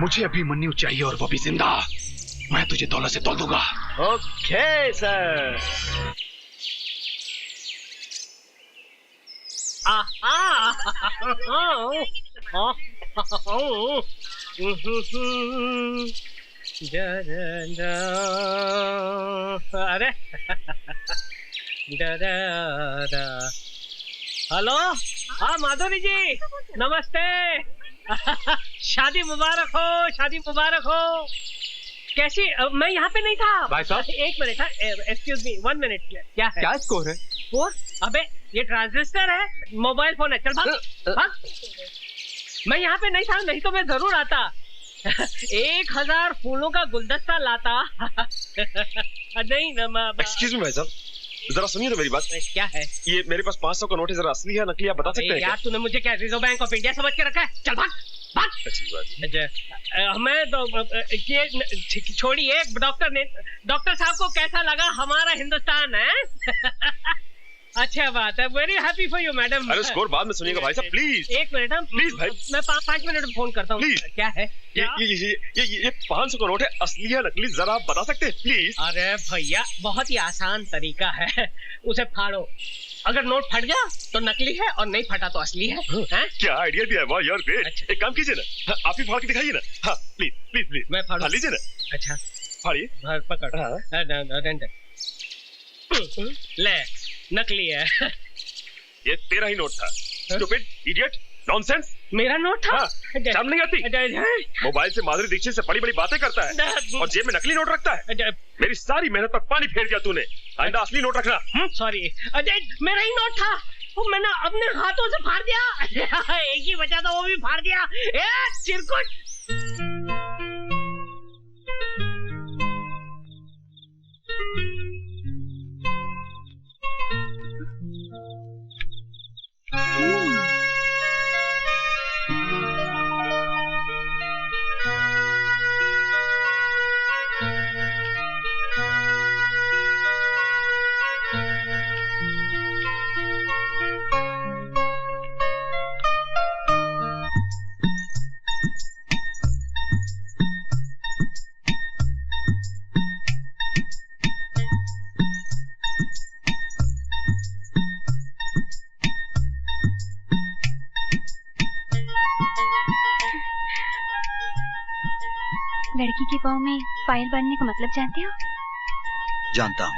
मुझे अभिमन्यु चाहिए और वो भी जिंदा। मैं तुझे दौलत से तोल दूंगा। Okay sir. अरे हेलो, हाँ माधुरी जी नमस्ते। शादी मुबारक हो, शादी मुबारक हो। कैसी? मैं यहाँ पे नहीं था भाई साहब। 1 मिनट, एक्सक्यूज मी 1 मिनट। क्या है? क्या स्कोर है? वो अबे ये ट्रांजिस्टर है, मोबाइल फोन है। चल भाग भाग। मैं यहाँ पे नहीं था, नहीं तो मैं जरूर आता। 1000 फूलों का गुलदस्ता लाता। नहीं एक्सक्यूज मी भाई साहब, जरा सुनिए तो मेरी बात। क्या है? ये मेरे पास 500 का नोट है, जरा असली है नकली आप बता सकते हैं यार तूने मुझे क्या रिजर्व बैंक ऑफ इंडिया समझ के रखा है? चल भाग भाग। अच्छी बात। मैं तो ये छोड़िए। डॉक्टर साहब को कैसा लगा हमारा हिंदुस्तान है? अच्छा बात है। Very happy for you madam. अरे स्कोर बाद में सुनिएगा भाई साहब, प्लीज। 1 मिनट, हम प्लीज भाई। मैं 5 मिनट में फोन करता हूँ। प्लीज। क्या है? ये 500 का नोट है, असली है नकली जरा आप बता सकते हैं प्लीज? अरे भैया बहुत ही आसान तरीका है, उसे फाड़ो। अगर नोट फट गया तो नकली है और नहीं फटा तो असली है। क्या आइडिया दिया है, वाह यार ग्रेट। अच्छा। एक काम कीजिए ना, आप ही फाड़ के दिखाइए ना। हाँ प्लीज प्लीज प्लीज। मैं फाड़ लीजिए ना। अच्छा फाड़िए। पकड़। ले नकली है। ये तेरा ही नोट था। Stupid idiot nonsense. मेरा नोट था? शर्म नहीं आती? मोबाइल से माधुरी दीक्षित से बड़ी बड़ी बातें करता है और जेब में नकली नोट रखता है। मेरी सारी मेहनत पर पानी फेर दिया तूने। आइंदा असली नोट रखना। सॉरी अजय, मेरा ही नोट था, वो मैंने अपने हाथों से फाड़ दिया। एक ही बचा था, वो भी फाड़ दिया। चिरकुट। लड़की के पाँव में पायल बांधने का मतलब जानते हो? जानता हूँ।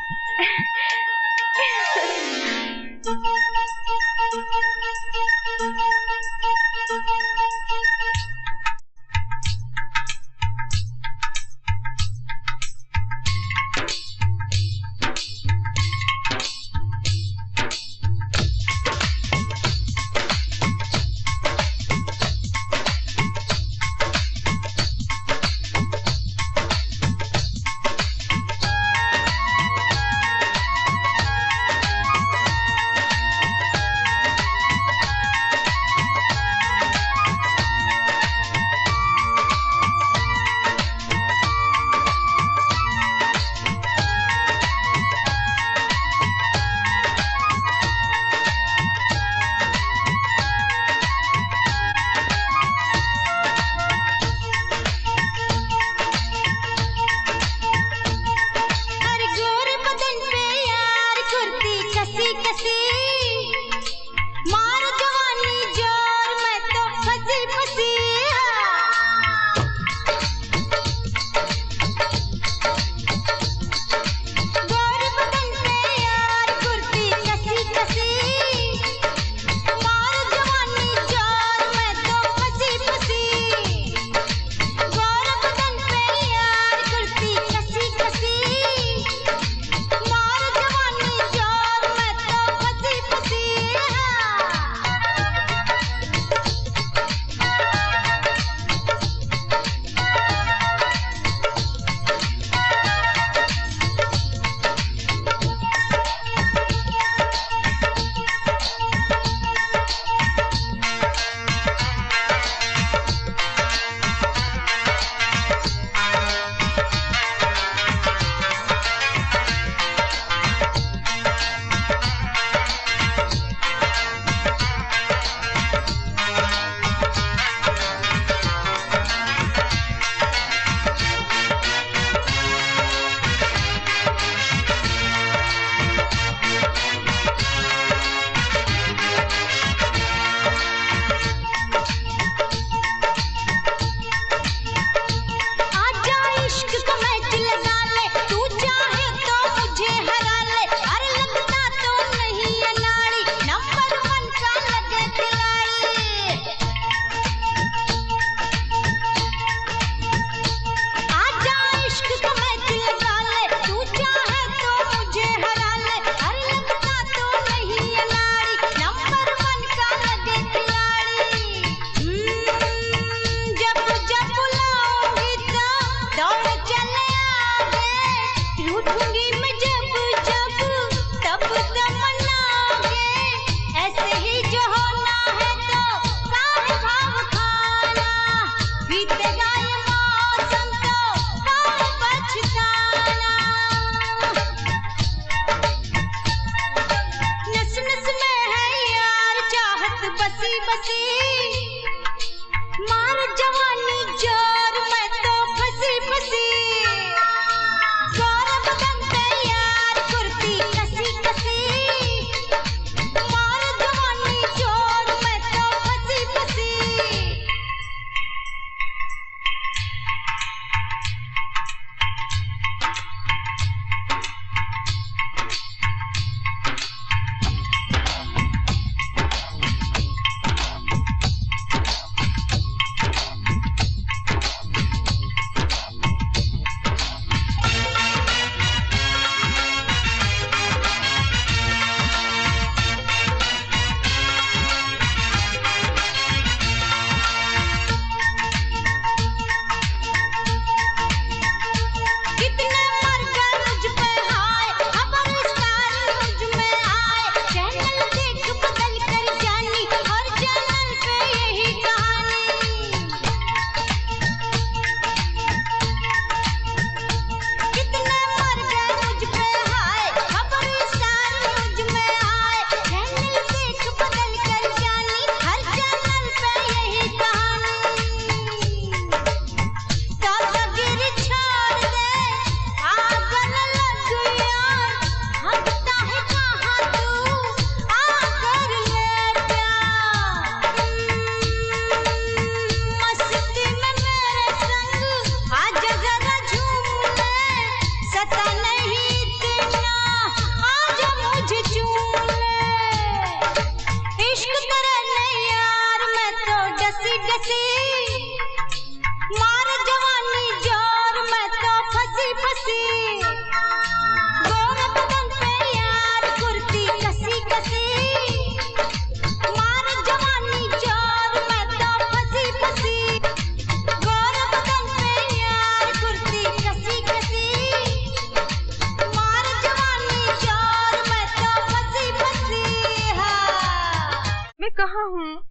कहाँ हूँ?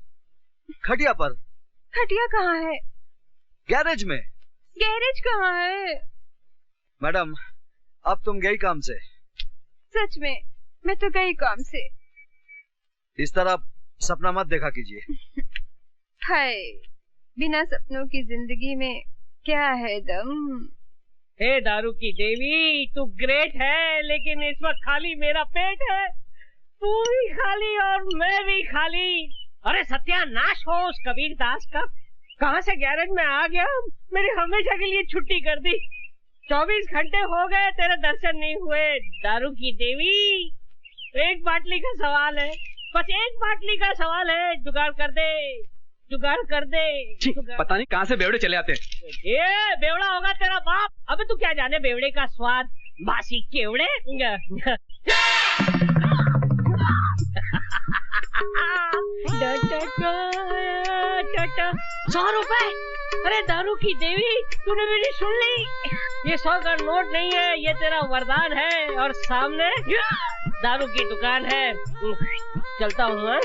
खटिया पर। खटिया कहाँ है? गैरेज में। गैरेज कहाँ है? मैडम, अब तुम गई काम से? सच में मैं तो गई काम से। इस तरह सपना मत देखा कीजिए। हाय, बिना सपनों की जिंदगी में क्या है दम। हे दारू की देवी, तू ग्रेट है, लेकिन इस वक्त खाली मेरा पेट है। तू भी खाली और मैं भी खाली। अरे सत्यानाश हो उस कबीर दास का। कहाँ से गैरेज में आ गया, मेरी हमेशा के लिए छुट्टी कर दी। 24 घंटे हो गए तेरे दर्शन नहीं हुए। दारू की देवी, एक बाटली का सवाल है, बस एक बाटली का सवाल है। जुगाड़ कर दे, जुगाड़ कर दे। पता नहीं कहाँ से बेवड़े चले आते हैं। ये बेवड़ा होगा तेरा बाप। अबे तू क्या जाने बेवड़े का स्वाद, बासी केवड़े। 100 रुपए। अरे दारू की देवी, तूने मेरी सुन ली। ये 100 का नोट नहीं है, ये तेरा वरदान है। और सामने दारू की दुकान है। चलता हूँ।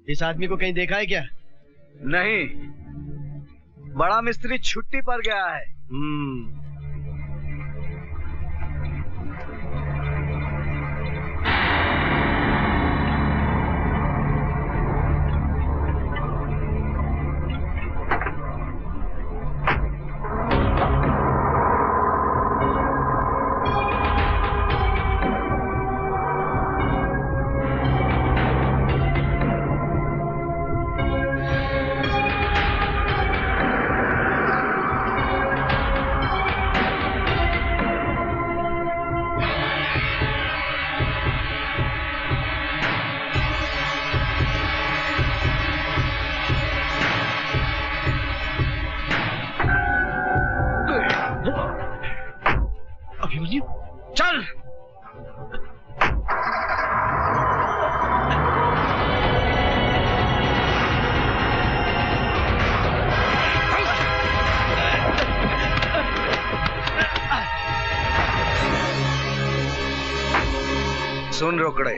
इस आदमी को कहीं देखा है क्या? नहीं, बड़ा मिस्त्री छुट्टी पर गया है। चल। सुन रोकड़े,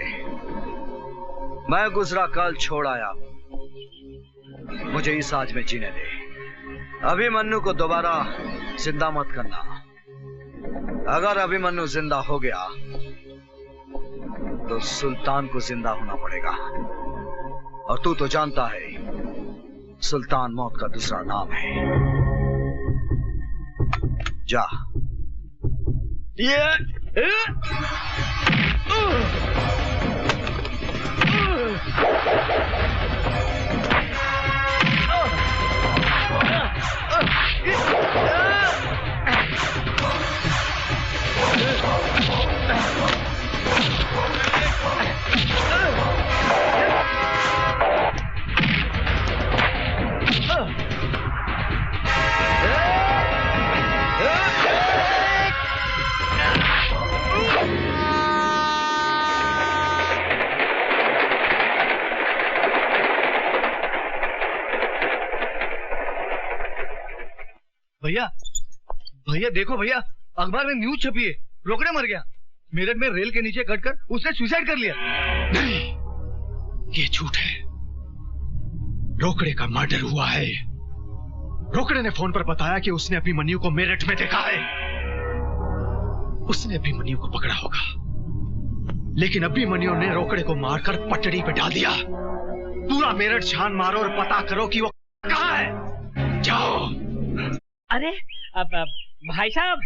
मैं गुजरा कल छोड़ आया, मुझे इस आज में जीने दे। अभिमन्यु को दोबारा जिंदा मत करना। अगर अभिमन्यु जिंदा हो गया तो सुल्तान को जिंदा होना पड़ेगा। और तू तो जानता है, सुल्तान मौत का दूसरा नाम है। जा। भैया, भैया देखो भैया, अखबार में न्यूज छपी है, रोकड़े मर गया। मेरठ में रेल के नीचे कटकर उसने सुसाइड कर लिया। नहीं, ये झूठ है। रोकड़े का मर्डर हुआ है। रोकड़े ने फोन पर बताया कि उसने अभिमन्यु को मेरठ में देखा है। उसने अभिमन्यु को पकड़ा होगा, लेकिन अभिमन्यु ने रोकड़े को मारकर पटड़ी पे डाल दिया। पूरा मेरठ छान मारो और पता करो कि वो कहाँ है। जाओ। अरे अब भाई साहब,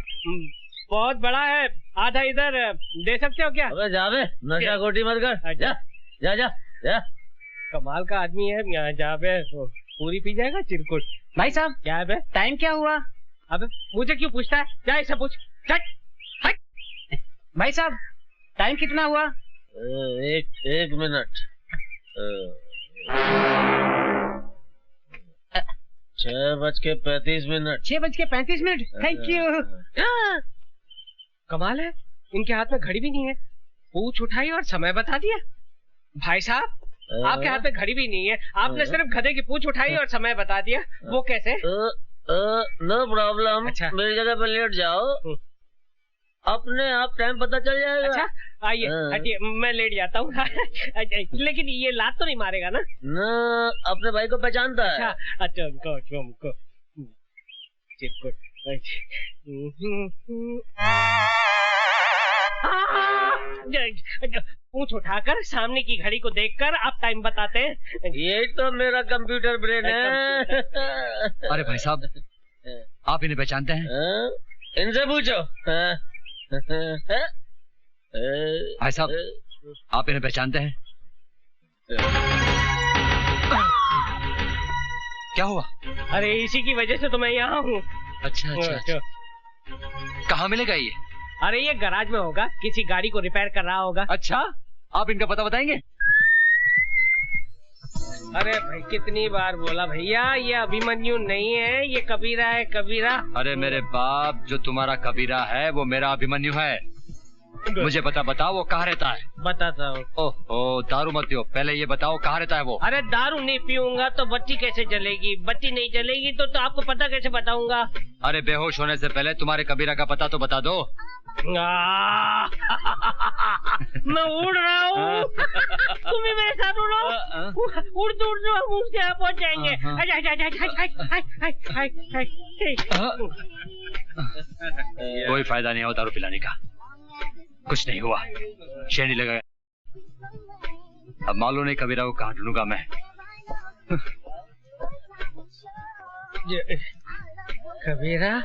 बहुत बड़ा है, आधा इधर दे सकते हो क्या? अबे जा बे, नशा खोटी मत कर। जा जा जा जा। कमाल का आदमी है, यहाँ जा बे, पूरी पी जाएगा चिरकुट। भाई साहब क्या है बे, टाइम क्या हुआ? अबे मुझे क्यों पूछता है, क्या ऐसा पूछ। भाई साहब टाइम कितना हुआ? एक मिनट। 6:35। 6:35। Thank you. कमाल है, इनके हाथ में घड़ी भी नहीं है। पूछ उठाई और समय बता दिया। भाई साहब, आपके हाथ में घड़ी भी नहीं है, आपने सिर्फ गधे की पूछ उठाई और समय बता दिया। वो कैसे? No problem. अच्छा, मेरी जगह पर लेट जाओ, अपने आप टाइम पता चल जाएगा। अच्छा, आइए हटिए, मैं लेट जाता हूँ। लेकिन ये लात तो नहीं मारेगा ना? ना, अपने भाई को पहचानता है। अच्छा, उनको पूछ उठाकर सामने की घड़ी को देखकर आप टाइम बताते हैं। ये तो मेरा कंप्यूटर ब्रेन है। अरे भाई साहब, आप इन्हें पहचानते हैं? इनसे पूछो। भाई साहब, आप इन्हें पहचानते हैं? क्या हुआ? अरे इसी की वजह से तो मैं यहाँ हूँ। अच्छा। कहाँ मिलेगा ये? अरे ये गैराज में होगा, किसी गाड़ी को रिपेयर कर रहा होगा। अच्छा, आप इनका पता बताएंगे? अरे भाई, कितनी बार बोला भैया, ये अभिमन्यु नहीं है, ये कबीरा है, कबीरा। अरे मेरे बाप, जो तुम्हारा कबीरा है वो मेरा अभिमन्यु है। मुझे बताओ वो कहाँ रहता है? बताता हूँ। ओह, दारू मत पियो, पहले ये बताओ कहाँ रहता है वो? अरे दारू नहीं पीऊंगा तो बत्ती कैसे जलेगी? बत्ती नहीं जलेगी तो आपको पता कैसे बताऊंगा? अरे बेहोश होने से पहले तुम्हारे कबीरा का पता तो बता दो। मैं उड़ रहा हूँ, तुम भी मेरे साथ उड़ो। उड़ते हम उसके यहाँ पहुँच जाएंगे। कोई फायदा नहीं हो दारू पिलाने का, कुछ नहीं हुआ, शेरनी लगा। अब मालूम नहीं कबीरा को कहाँ ढूंढूंगा मैं। कबीरा,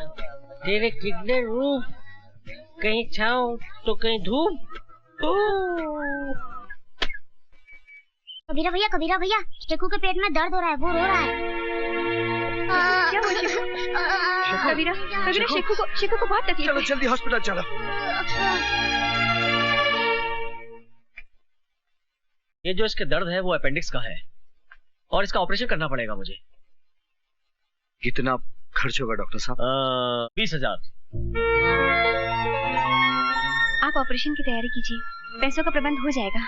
तेरे कितने रूप, कहीं छाँव तो कहीं धूप। कबीरा भैया, शेखू के पेट में दर्द हो रहा है, वो रो रहा है। क्या हुआ? कबीरा, शेखू को बहुत तकलीफ है। चलो जल्दी हॉस्पिटल चलो। ये जो इसके दर्द है वो अपेंडिक्स का है और इसका ऑपरेशन करना पड़ेगा मुझे। कितना खर्च होगा डॉक्टर साहब? 20,000। आप ऑपरेशन की तैयारी कीजिए, पैसों का प्रबंध हो जाएगा।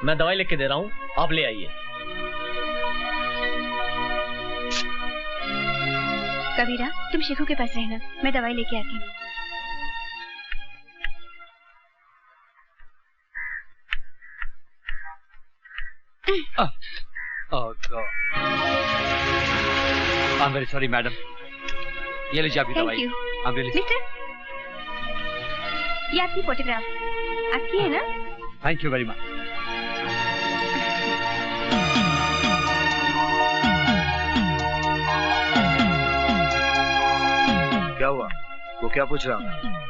मैं दवाई लिख के दे रहा हूँ, आप ले आइए। कबीरा, तुम शेखू के पास रहना, मैं दवाई लेके आती हूँ। I'm very sorry, madam. ये लीजिए आपकी दवाई। मिस्टर, ये आपकी फोटोग्राफ आपकी है ना? Thank you very much. क्या हुआ? वो क्या पूछ रहा?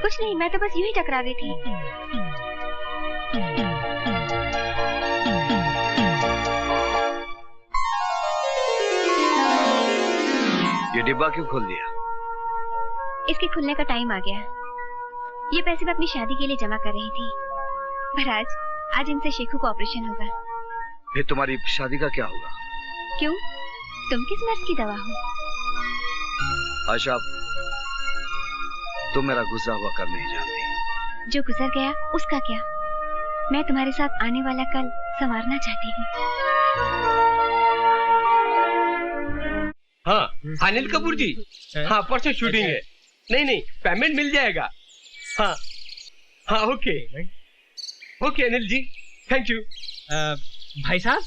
कुछ नहीं, मैं तो बस यूं ही टकरा गई थी। ये डिब्बा क्यों खोल दिया? इसके खुलने का टाइम आ गया। ये पैसे मैं अपनी शादी के लिए जमा कर रही थी, पर आज इनसे शेखू को ऑपरेशन होगा। फिर तुम्हारी शादी का क्या होगा? क्यों, तुम किस मर्ज की दवा हो? आशा, तुम मेरा गुजरा हुआ कल नहीं जानती। जो गुजर गया उसका क्या, मैं तुम्हारे साथ आने वाला कल संवारना चाहती हूँ। हाँ अनिल कपूर जी, हाँ परसों शूटिंग है। नहीं पेमेंट मिल जाएगा। हाँ okay Anil ji, thank you. भाई साहब,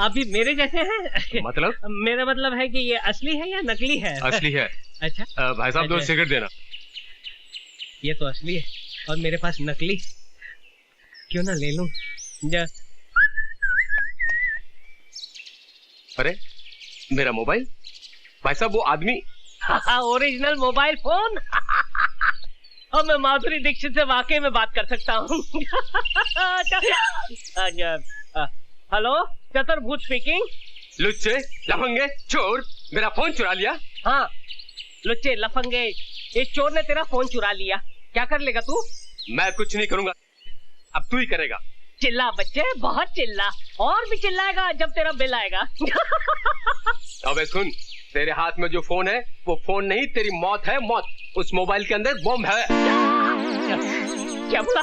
आप भी मेरे जैसे हैं? मतलब? मेरा मतलब है कि ये असली है या नकली है? असली है। अच्छा भाई साहब, 2 सिगरेट देना। ये तो असली है और मेरे पास नकली, क्यों ना ले लूं? अरे मेरा मोबाइल, भाई साहब वो आदमी। Original mobile phone. और मैं माधुरी दीक्षित से वाकई में बात कर सकता हूँ। हेलो, चतुर्भुज स्पीकिंग। लुच्चे लफंगे चोर, मेरा फोन चुरा लिया। हाँ लुच्चे लफंगे, इस चोर ने तेरा फोन चुरा लिया। क्या कर लेगा तू? मैं कुछ नहीं करूंगा, अब तू ही करेगा। चिल्ला बच्चे, बहुत चिल्ला, और भी चिल्लाएगा जब तेरा बिल आएगा। अबे सुन, तेरे हाथ में जो फोन है वो फोन नहीं, तेरी मौत है मौत। उस मोबाइल के अंदर बम है। क्या बोला?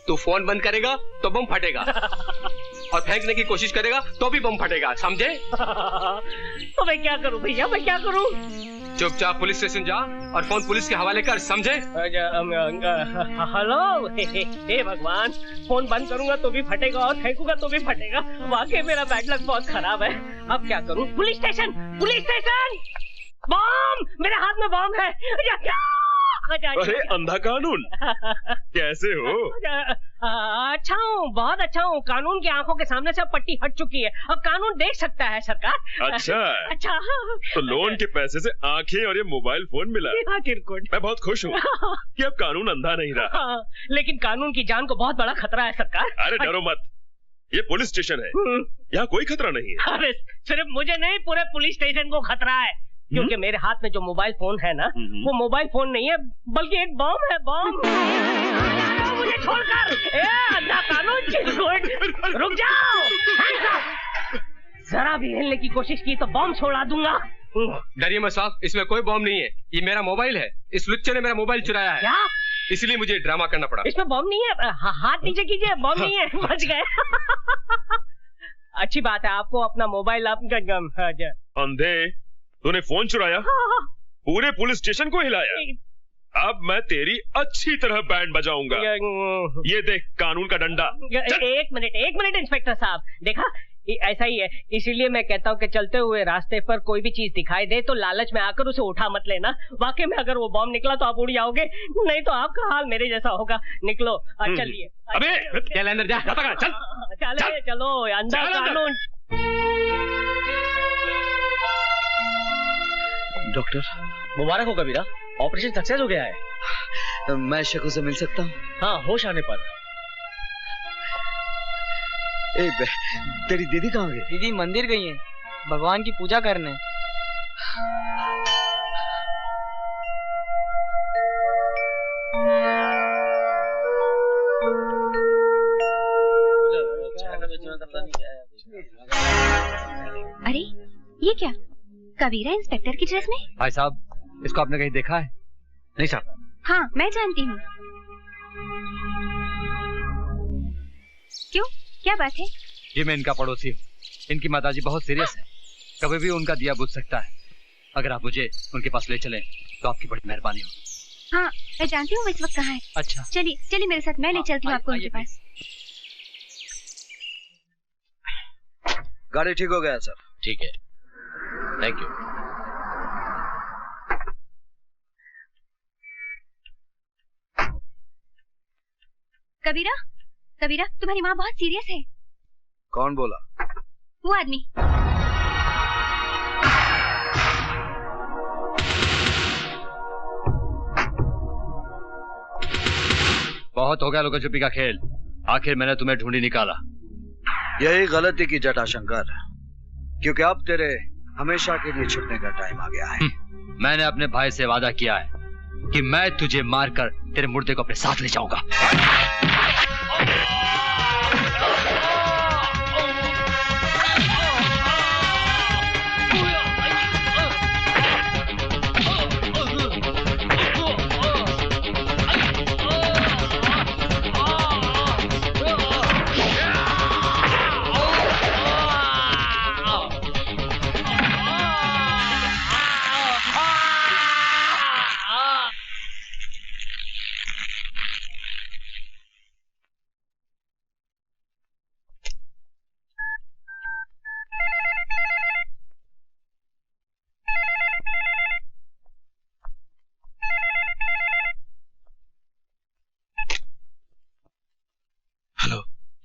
तू फोन बंद करेगा तो बम फटेगा, और फेंकने की कोशिश करेगा तो भी बम फटेगा, समझे? तो मैं क्या करूं भैया, मैं क्या करूं? चुपचाप पुलिस स्टेशन जा और फोन पुलिस के हवाले कर, समझे? हेलो, हे भगवान, फोन बंद करूंगा तो भी फटेगा और फेंकूंगा तो भी फटेगा। वाकई मेरा बैड लक बहुत खराब है। अब क्या करूं? Police station, police station! Bomb! मेरे हाथ में बम है। अरे अंधा कानून, कैसे हो? अच्छा हूँ, बहुत अच्छा हूँ। कानून की आंखों के सामने से अब पट्टी हट चुकी है, अब कानून देख सकता है सरकार। अच्छा अच्छा, तो लोन के पैसे से आंखें और ये मोबाइल फोन मिला। मैं बहुत खुश हूँ कि अब कानून अंधा नहीं रहा। लेकिन कानून की जान को बहुत बड़ा खतरा है सरकार। अरे डरो मत, ये पुलिस स्टेशन है, यहाँ कोई खतरा नहीं है। अरे सिर्फ मुझे नहीं, पूरे पुलिस स्टेशन को खतरा है, क्योंकि मेरे हाथ में जो मोबाइल फोन है ना, वो मोबाइल फोन नहीं है बल्कि एक बम है। बम! मुझे छोड़कर, अंधा कानून, चिरकुट, रुक जाओ! जरा भी हिलने की कोशिश की तो बम छोड़ा दूंगा। डरिए मत साहब, इसमें कोई बम नहीं है, ये मेरा मोबाइल है। इस लुच्चे ने मेरा मोबाइल चुराया है। क्या? इसलिए मुझे ड्रामा करना पड़ा। इसमें बम नहीं है, हाथ नीचे कीजिए, बम नहीं है, बच गए। अच्छी बात है, आपको अपना मोबाइल अंधे, तूने फोन चुराया, पूरे पुलिस स्टेशन को हिलाया। अब मैं तेरी अच्छी तरह बैंड बजाऊंगा। ये देख कानून का डंडा। एक मिनट इंस्पेक्टर साहब, देखा ऐसा ही है, इसीलिए मैं कहता हूँ कि चलते हुए रास्ते पर कोई भी चीज दिखाई दे तो लालच में आकर उसे उठा मत लेना। वाकई में अगर वो बम निकला तो आप उड़ जाओगे, नहीं तो आपका हाल मेरे जैसा होगा। निकलो, चलिए। अबे चल अंदर जा, चल चलो, अंदर कानून। डॉक्टर, मुबारक हो कबीरा, ऑपरेशन सक्सेस हो गया है। मैं शकु से मिल सकता हूँ? हाँ, होश आने पर। तेरी दीदी कहाँ गई? दीदी मंदिर गई है, भगवान की पूजा करने। अरे ये क्या, कबीरा इंस्पेक्टर की ड्रेस में? भाई साहब, इसको आपने कहीं देखा है? नहीं साहब। हाँ, मैं जानती हूँ। क्यों, क्या बात है? ये मैं इनका पड़ोसी हूँ, इनकी माताजी बहुत सीरियस है, कभी भी उनका दिया बुझ सकता है। अगर आप मुझे उनके पास ले चलें तो आपकी बड़ी मेहरबानी होगी। हाँ, मैं जानती हूँ वो इस वक्त कहाँ है। अच्छा, चलिए मेरे साथ, मैं ले चलती हूँ आपको उनके पास। गाड़ी ठीक हो गया सर? ठीक है, थैंक यू। कबीरा, तुम्हारी माँ बहुत सीरियस है। कौन बोला? वो आदमी। बहुत हो गया लुका छुपी का खेल, आखिर मैंने तुम्हें ढूंढी निकाला। यही गलती की जटा शंकर, क्योंकि अब तेरे हमेशा के लिए छुटने का टाइम आ गया है। मैंने अपने भाई से वादा किया है कि मैं तुझे मारकर तेरे मुर्दे को अपने साथ ले जाऊंगा।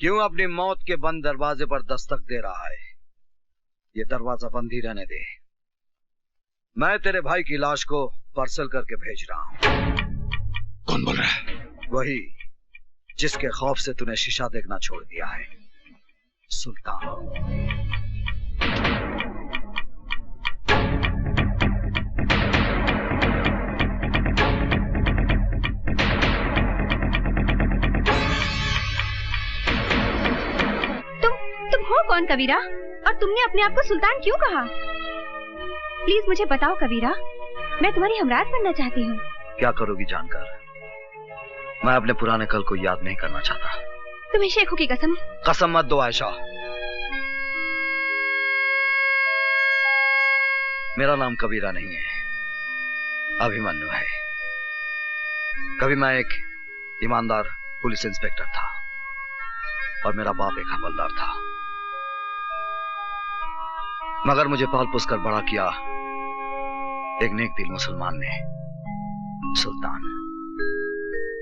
क्यों अपनी मौत के बंद दरवाजे पर दस्तक दे रहा है? ये दरवाजा बंद ही रहने दे। मैं तेरे भाई की लाश को पार्सल करके भेज रहा हूं। कौन बोल रहा है? वही जिसके खौफ से तूने शीशा देखना छोड़ दिया है, सुल्तान। कौन कबीरा? और तुमने अपने आप को सुल्तान क्यों कहा? प्लीज मुझे बताओ कबीरा, मैं तुम्हारी हमराज बनना चाहती हूँ। क्या करोगी जानकर? मैं अपने पुराने कल को याद नहीं करना चाहता। तुम्हें शेखों की कसम? कसम मत दो आयशा। मेरा नाम कबीरा नहीं है, अभिमन्यु है। कभी मैं एक ईमानदार पुलिस इंस्पेक्टर था और मेरा बाप एक हवलदार था, मगर मुझे पाल पोस कर बड़ा किया एक नेक दिल मुसलमान ने, सुल्तान,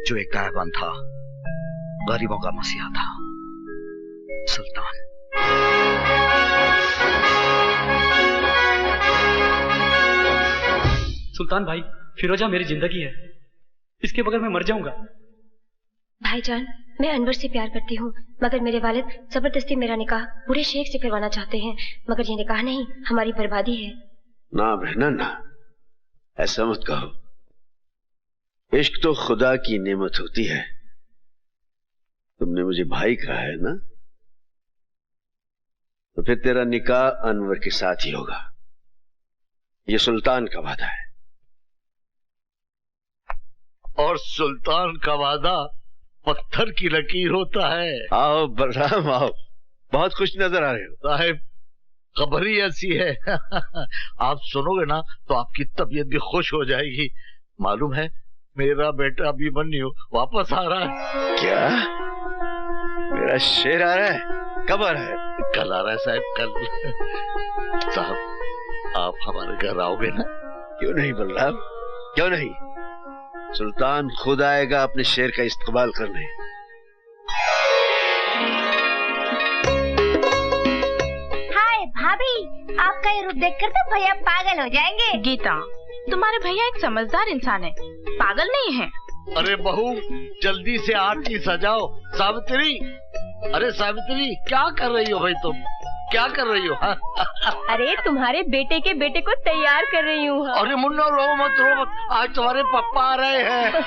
जो एक गायबान था, गरीबों का मसीहा था। सुल्तान। सुल्तान भाई, फिरोजा मेरी जिंदगी है, इसके बगैर मैं मर जाऊंगा। भाईजान, मैं अनवर से प्यार करती हूँ, मगर मेरे वालिद जबरदस्ती मेरा निकाह बूढ़े शेख से करवाना चाहते हैं, मगर ये निकाह नहीं, हमारी बर्बादी है। ना बहना ना, ऐसा मत कहो। इश्क तो खुदा की नेमत होती है। तुमने मुझे भाई कहा है ना, तो फिर तेरा निकाह अनवर के साथ ही होगा। ये सुल्तान का वादा है। और सुल्तान का वादा पत्थर की लकीर होता है। आओ बलराम आओ, बहुत खुश नजर आ रहे हो। साहिब, खबर ही ऐसी है आप सुनोगे ना तो आपकी तबीयत भी खुश हो जाएगी। मालूम है, मेरा बेटा अभिमन्यु वापस आ रहा है। क्या? मेरा शेर आ रहा है? कब आ रहा है? कल आ रहा है साहब, कल। साहब, आप हमारे घर आओगे ना? क्यों नहीं बलराम, क्यों नहीं। सुल्तान खुद आएगा अपने शेर का इस्तेमाल करने। हाय भाभी, आपका ये रूप देखकर तो भैया पागल हो जाएंगे। गीता, तुम्हारे भैया एक समझदार इंसान है, पागल नहीं है। अरे बहू, जल्दी से आरती सजाओ। सावित्री, अरे सावित्री, क्या कर रही हो भाई तुम? क्या कर रही हो? अरे तुम्हारे बेटे के बेटे को तैयार कर रही हूँ। अरे मुन्ना, रो मत, आज तुम्हारे पापा आ रहे हैं।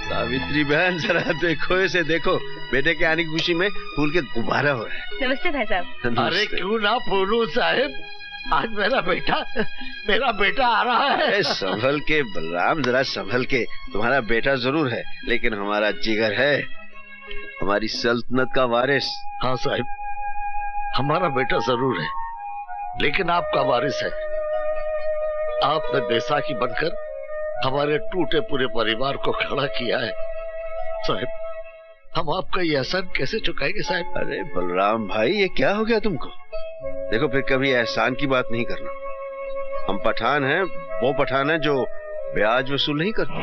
सावित्री बहन, जरा देखो इसे, देखो, बेटे के आने की खुशी में फूल के गुब्बारा हो रहा है। नमस्ते भाई साहब। अरे क्यों ना फूलू साहिब, आज मेरा बेटा आ रहा है। संभल के बलराम, जरा संभल के। तुम्हारा बेटा जरूर है, लेकिन हमारा जिगर है, हमारी सल्तनत का वारिस। हाँ साहिब, हमारा बेटा जरूर है, लेकिन आपका वारिस है। आपने बैसाखी बनकर हमारे टूटे पूरे परिवार को खड़ा किया है। साहिब, हम आपका ये एहसान कैसे चुकाएंगे साहिब? अरे बलराम भाई, ये क्या हो गया तुमको? देखो, फिर कभी एहसान की बात नहीं करना। हम पठान हैं, वो पठान है जो ब्याज वसूल नहीं करते।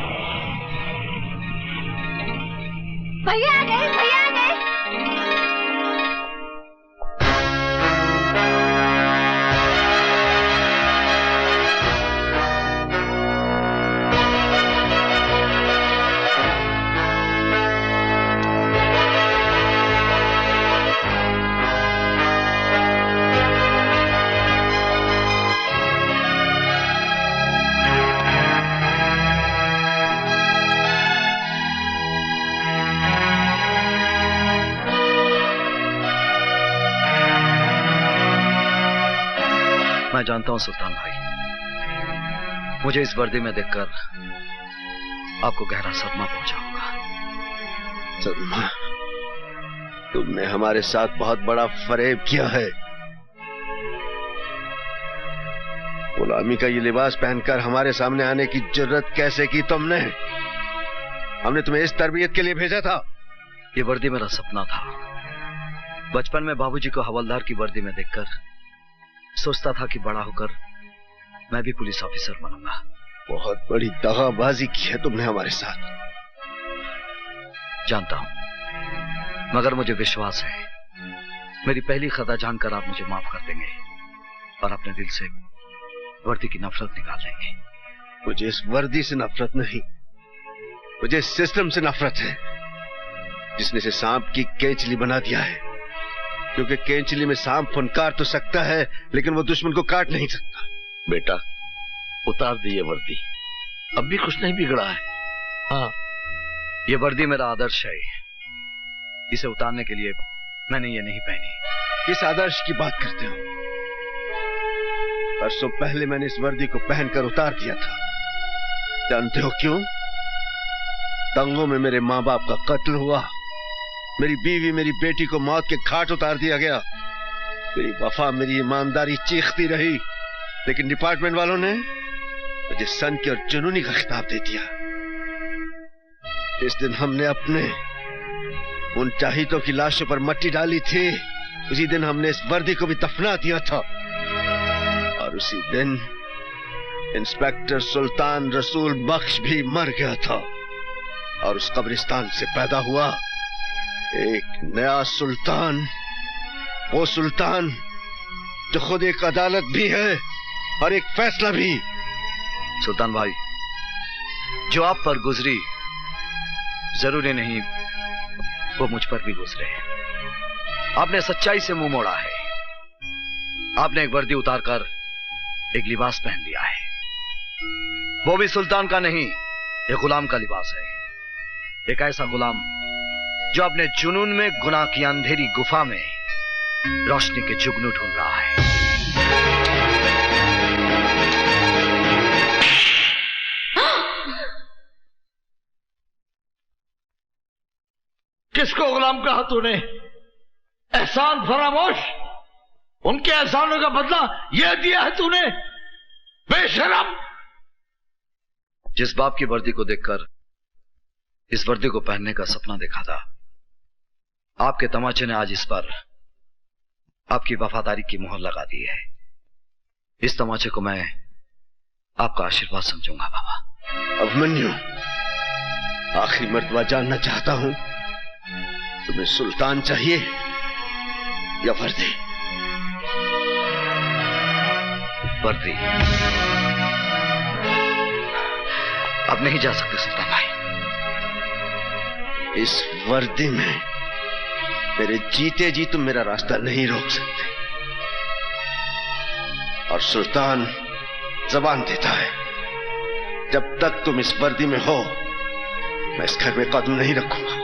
भैया आ गए, भैया आ गए। मैं जानता हूं सुल्तान भाई, मुझे इस वर्दी में देखकर आपको गहरा सदमा पहुंचा होगा। सदमा? तुमने हमारे साथ बहुत बड़ा फरेब किया है। गुलामी का ये लिबास पहनकर हमारे सामने आने की जरूरत कैसे की तुमने? हमने तुम्हें इस तरबियत के लिए भेजा था। ये वर्दी मेरा सपना था। बचपन में बाबूजी को हवलदार की वर्दी में देखकर सोचता था कि बड़ा होकर मैं भी पुलिस ऑफिसर बनूंगा। बहुत बड़ी दगाबाजी की है तुमने हमारे साथ। जानता हूं, मगर मुझे विश्वास है मेरी पहली खता जानकर आप मुझे माफ कर देंगे और अपने दिल से वर्दी की नफरत निकाल देंगे। मुझे इस वर्दी से नफरत नहीं, मुझे इस सिस्टम से नफरत है जिसने इसे सांप की केंचली बना दिया है। क्योंकि केंचली में सांप फुनकार तो सकता है, लेकिन वो दुश्मन को काट नहीं सकता। बेटा, उतार दिए वर्दी, अब भी कुछ नहीं बिगड़ा है। हाँ, ये वर्दी मेरा आदर्श है, इसे उतारने के लिए मैंने ये नहीं पहनी। किस आदर्श की बात करते हो? परसों पहले मैंने इस वर्दी को पहनकर उतार दिया था। जानते हो क्यों? दंगों में मेरे माँ बाप का कत्ल हुआ, मेरी बीवी मेरी बेटी को मौत के घाट उतार दिया गया। मेरी वफा मेरी ईमानदारी चीखती रही, लेकिन डिपार्टमेंट वालों ने मुझे सन की और जुनूनी का खिताब दे दिया। इस दिन हमने अपने उन चाहितों की लाशों पर मट्टी डाली थी, उसी दिन हमने इस वर्दी को भी दफना दिया था। और उसी दिन इंस्पेक्टर सुल्तान रसूल बख्श भी मर गया था, और उस कब्रिस्तान से पैदा हुआ एक नया सुल्तान, वो सुल्तान जो खुद एक अदालत भी है और एक फैसला भी। सुल्तान भाई, जो आप पर गुजरी जरूरी नहीं वो मुझ पर भी गुजरे। आपने सच्चाई से मुंह मोड़ा है। आपने एक वर्दी उतारकर एक लिबास पहन लिया है, वो भी सुल्तान का नहीं, एक गुलाम का लिबास है। एक ऐसा गुलाम जो अपने जुनून में गुनाह की अंधेरी गुफा में रोशनी के जुगनू ढूंढ रहा है। किसको गुलाम कहा तूने? एहसान फरामोश, उनके एहसानों का बदला यह दिया है तूने, बेशरम। जिस बाप की वर्दी को देखकर इस वर्दी को पहनने का सपना देखा था, आपके तमाचे ने आज इस पर आपकी वफादारी की मोहर लगा दी है। इस तमाचे को मैं आपका आशीर्वाद समझूंगा बाबा। अभिमन्यु, आखिरी मर्तबा जानना चाहता हूं, तुम्हें सुल्तान चाहिए या वर्दी? वर्दी। अब नहीं जा सकते सुल्तान भाई। इस वर्दी में मेरे जीते जी तुम मेरा रास्ता नहीं रोक सकते। और सुल्तान जबान देता है, जब तक तुम इस वर्दी में हो मैं इस घर में कदम नहीं रखूंगा,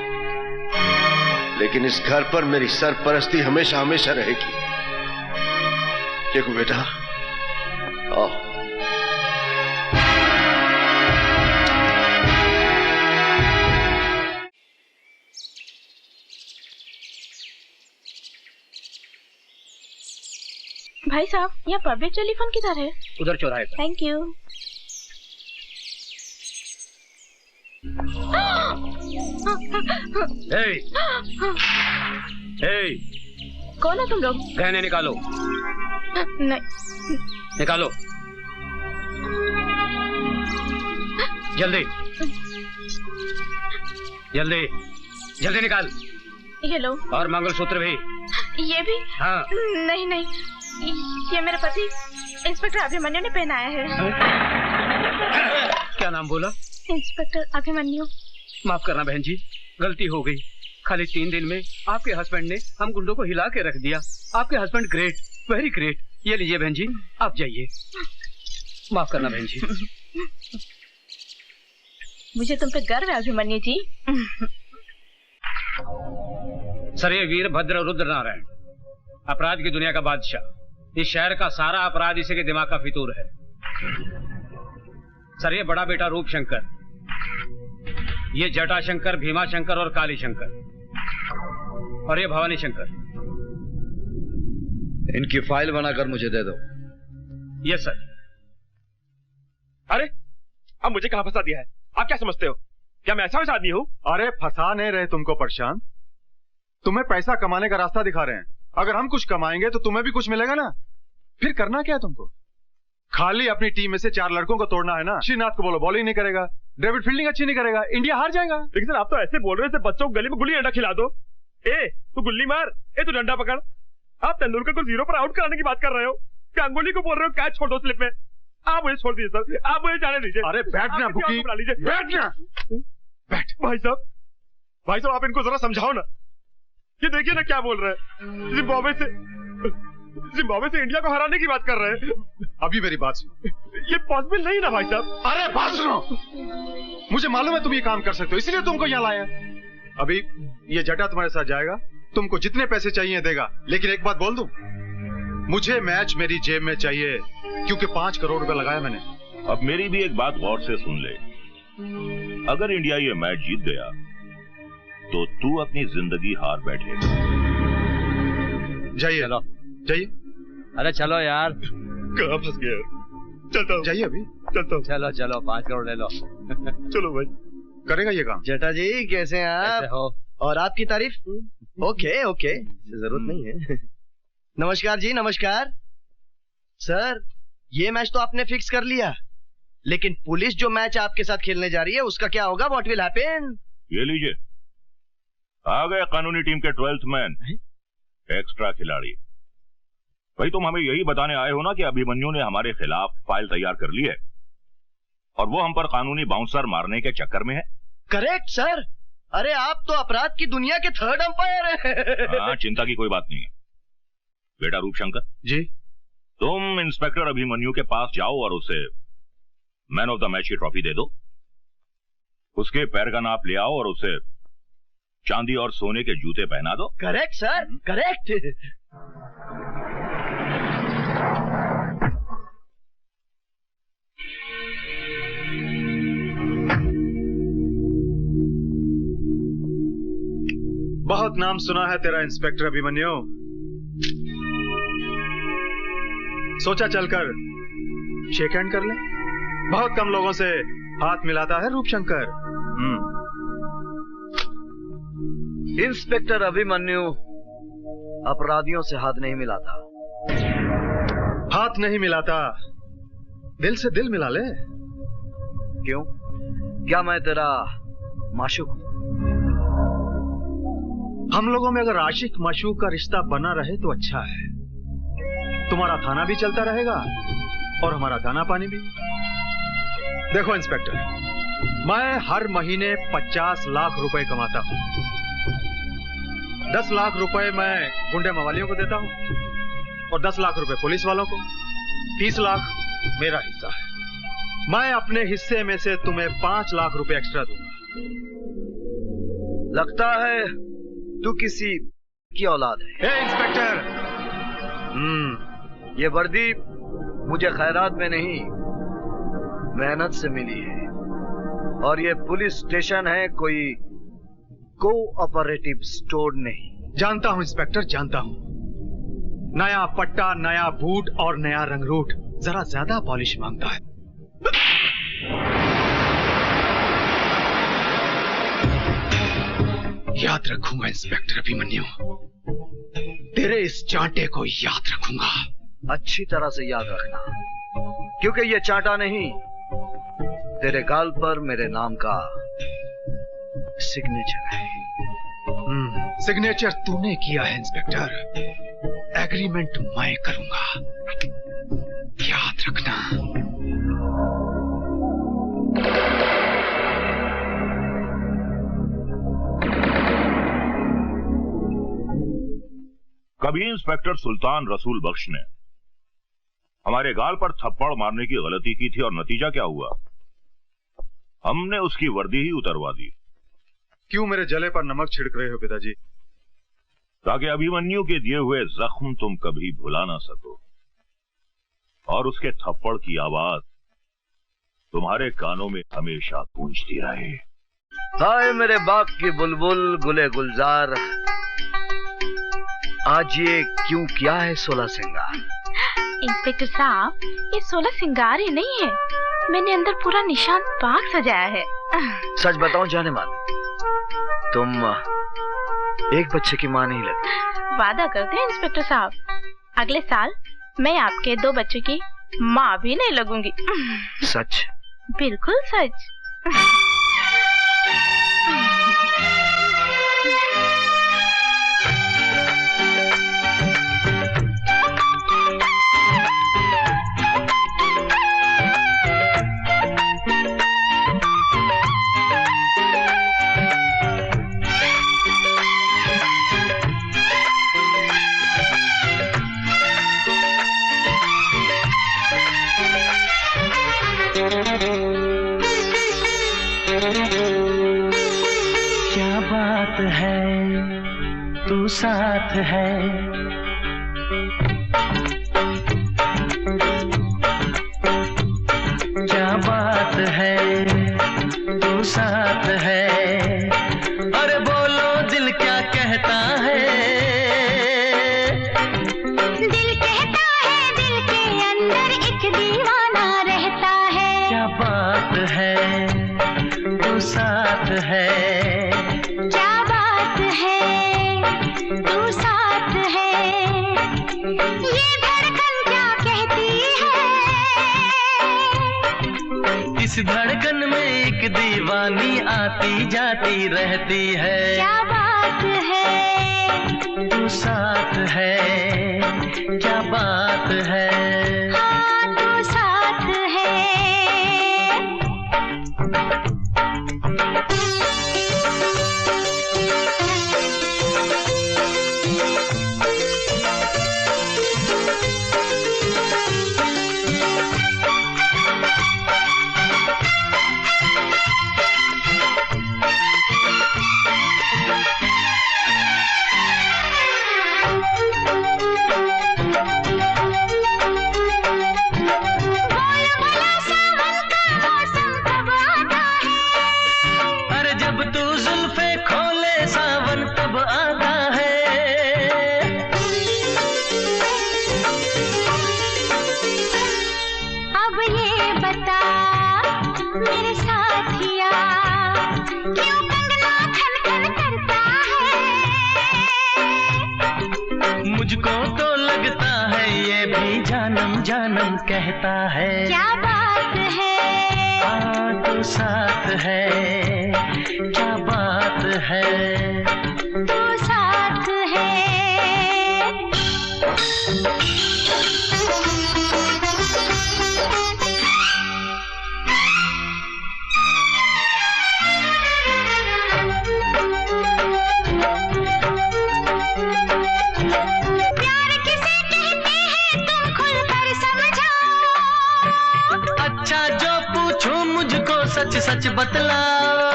लेकिन इस घर पर मेरी सरपरस्ती हमेशा हमेशा रहेगी। देखो बेटा, आओ। भाई साहब, यहाँ पब्लिक टेलीफोन किधर है? उधर चौराहे पर। Thank you. कौन हो तुम लोग? गहने निकालो। नहीं। निकालो जल्दी जल्दी जल्दी निकाल। ये लो। और मंगलसूत्र भी। ये भी? हाँ। नहीं नहीं, ये मेरे पति इंस्पेक्टर अभिमन्यु ने पहनाया है। क्या नाम बोला? इंस्पेक्टर अभिमन्यु। माफ करना बहन जी, गलती हो गई। खाली 3 दिन में आपके हस्बैंड ने हम गुंडों को हिला के रख दिया। आपके हस्बैंड ग्रेट, वेरी ग्रेट। ये लीजिए बहन जी, आप जाइए। माफ करना बहन जी। मुझे तुम पे गर्व है अभिमन्यु जी। सर, ये वीरभद्र रुद्र नारायण, अपराध की दुनिया का बादशाह। इस शहर का सारा अपराध इसी के दिमाग का फितूर है। सर, ये बड़ा बेटा रूप शंकर, ये जटा शंकर, भीमा शंकर और काली शंकर, और ये भवानी शंकर। इनकी फाइल बनाकर मुझे दे दो। Yes sir. अरे, अब मुझे कहां फंसा दिया है? आप क्या समझते हो? क्या मैं ऐसा वैसा आदमी हूं? अरे फंसा नहीं रहे तुमको प्रशांत, तुम्हें पैसा कमाने का रास्ता दिखा रहे हैं। अगर हम कुछ कमाएंगे तो तुम्हें भी कुछ मिलेगा ना। फिर करना क्या है तुमको? खाली अपनी टीम में से 4 लड़कों को तोड़ना है ना। श्रीनाथ को बोलो बॉलिंग नहीं करेगा, डेविड फील्डिंग अच्छी नहीं करेगा, इंडिया हार जाएगा। लेकिन सर, आप तो ऐसे बोल रहे हैं बच्चों को गली में गुल्ली डंडा खिला दो। ए तू गुल्ली मार, ए तू डंडा पकड़। आप तेंदुलकर को 0 पर आउट कराने की बात कर रहे हो, गांगुली को बोल रहे हो कैच छोड़ दो स्लिप में। आप मुझे छोड़ दीजिए सर, आप मुझे जाने दीजिए। अरे बैठना बुकी, बैठना। बैठ। भाई साहब आप इनको जरा समझाओ ना। ये देखिए ना क्या बोल रहे हैं। जिम्बाब्वे से इंडिया को हराने की बात कर रहे हैं। अभी मेरी बात सुनो। ये पॉसिबल नहीं ना भाई साहब। अरे बात सुनो, मुझे मालूम है तुम ये काम कर सकते हो, इसलिए तुमको यहाँ लाया। अभी ये जटा तुम्हारे साथ जाएगा तुमको जितने पैसे चाहिए देगा, लेकिन एक बात बोल दूं, मुझे मैच मेरी जेब में चाहिए, क्योंकि 5 करोड़ रुपए लगाया मैंने। अब मेरी भी एक बात गौर से सुन ले, अगर इंडिया ये मैच जीत गया तो तू अपनी जिंदगी हार बैठेगा। जाइए जाइए। अरे चलो यार। कहाँ फंस गया? चलता हूँ। जाइए अभी। चलता हूँ। चलो चलो 5 करोड़ ले लो। चलो भाई। करेगा ये काम? जेठा जी कैसे हैं आप? कैसे हो? और आपकी तारीफ? ओके ओके, जरूरत नहीं है। नमस्कार जी, नमस्कार। सर, ये मैच तो आपने फिक्स कर लिया, लेकिन पुलिस जो मैच आपके साथ खेलने जा रही है उसका क्या होगा? What will happen? ये लीजिए, आ गए कानूनी टीम के 12th मैन, एक्स्ट्रा खिलाड़ी। भाई तुम हमें यही बताने आए हो ना कि अभिमन्यु ने हमारे खिलाफ फाइल तैयार कर ली है और वो हम पर कानूनी बाउंसर मारने के चक्कर में है। Correct sir. अरे आप तो अपराध की दुनिया के 3rd अंपायर हैं। हाँ, चिंता की कोई बात नहीं है। बेटा रूपशंकर जी, तुम इंस्पेक्टर अभिमन्यु के पास जाओ और उसे मैन ऑफ द मैच की ट्रॉफी दे दो। उसके पैर का नाप ले आओ और उसे चांदी और सोने के जूते पहना दो। Correct sir, correct. बहुत नाम सुना है तेरा इंस्पेक्टर अभिमन्यु। सोचा चलकर शेक हैंड कर ले। बहुत कम लोगों से हाथ मिलाता है रूपशंकर। इंस्पेक्टर अभिमन्यु अपराधियों से हाथ नहीं मिलाता। हाथ नहीं मिलाता, दिल से दिल मिला ले। क्यों? क्या मैं तेरा माशूक हूं? हम लोगों में अगर आशिक माशूक का रिश्ता बना रहे तो अच्छा है। तुम्हारा थाना भी चलता रहेगा और हमारा दाना पानी भी। देखो इंस्पेक्टर, मैं हर महीने 50 लाख रुपए कमाता हूं। 10 लाख रुपए मैं गुंडे मवालियों को देता हूं और 10 लाख रुपए पुलिस वालों को। 30 लाख मेरा हिस्सा है। मैं अपने हिस्से में से तुम्हें 5 लाख रुपए एक्स्ट्रा दूंगा। लगता है तू किसी की औलाद है। ए इंस्पेक्टर, ये वर्दी मुझे खैरात में नहीं, मेहनत से मिली है। और ये पुलिस स्टेशन है, कोई कोऑपरेटिव स्टोर नहीं। जानता हूं इंस्पेक्टर, जानता हूं। नया पट्टा, नया बूट और नया रंगरूट जरा ज्यादा पॉलिश मांगता है। याद रखूंगा इंस्पेक्टर अभिमन्यु, तेरे इस चांटे को याद रखूंगा। अच्छी तरह से याद रखना, क्योंकि ये चांटा नहीं, तेरे गाल पर मेरे नाम का सिग्नेचर है। सिग्नेचर तूने किया है इंस्पेक्टर, एग्रीमेंट मैं करूंगा, याद रखना। कभी इंस्पेक्टर सुल्तान रसूल बख्श ने हमारे गाल पर थप्पड़ मारने की गलती की थी और नतीजा क्या हुआ? हमने उसकी वर्दी ही उतरवा दी। क्यों मेरे जले पर नमक छिड़क रहे हो पिताजी? ताकि अभिमन्यु के दिए हुए जख्म तुम कभी भुला ना सको और उसके थप्पड़ की आवाज तुम्हारे कानों में हमेशा गूंजती रहे। हाय मेरे बाग की बुलबुल गुले गुलजार, आज ये क्यों किया है 16 सिंगार? इंस्पेक्टर साहब, ये 16 सिंगार ही नहीं है, मैंने अंदर पूरा निशान बाग सजाया है। सच बताऊं जाने मान, तुम एक बच्चे की मां नहीं लगती। वादा करते हैं इंस्पेक्टर साहब, अगले साल मैं आपके 2 बच्चों की माँ भी नहीं लगूंगी। सच? बिल्कुल सच। तू साथ है। क्या बात है तू साथ है। अरे बोलो दिल क्या कहता है। दिल कहता है दिल के अंदर एक दीवाना रहता है। क्या बात है तू साथ है। क्या बात है तू साथ है। ये धड़कन क्या कहती है। इस धड़कन में एक दीवानी आती जाती रहती है। क्या बात है तू साथ है। क्या बात है। हाँ तू साथ है। अरे जब तू जुल्फे खोले सावन तब आता है। अब ये बता मेरे साथिया क्यों कंगना खन खन करता है। मुझको तो लगता है ये भी जानम जानम कहता है। क्या बात है हाँ तू साथ है। क्या बात है। तू साथ है। प्यार किसे कहते हैं तुम खुलकर समझाओ। अच्छा जो पूछूं मुझको सच सच बतलाओ।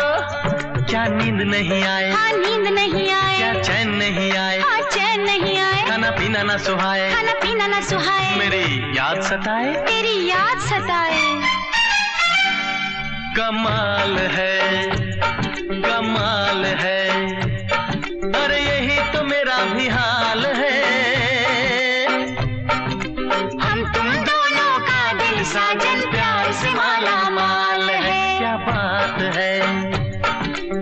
क्या नींद नहीं आए। हाँ नींद नहीं आए। क्या चैन नहीं आए। हाँ चैन नहीं आए। खाना पीना ना सुहाए। खाना पीना ना सुहाए। मेरी याद सताए। तेरी याद सताए। कमाल है कमाल है। अरे यही तो मेरा भी हाल है। हम तुम दोनों का दिल साजन प्यार से माला माल है। क्या बात है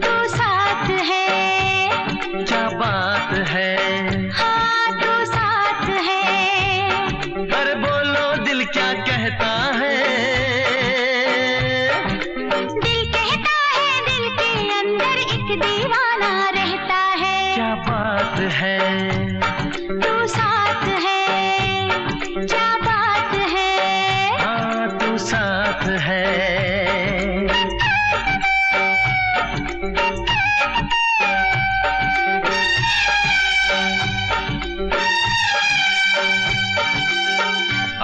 तू साथ है। क्या बात है। हाँ तू साथ है। अरे बोलो दिल क्या कहता है। दिल कहता है दिल के अंदर एक दीवाना रहता है। क्या बात है तू साथ है। क्या बात है। हाँ तू साथ है।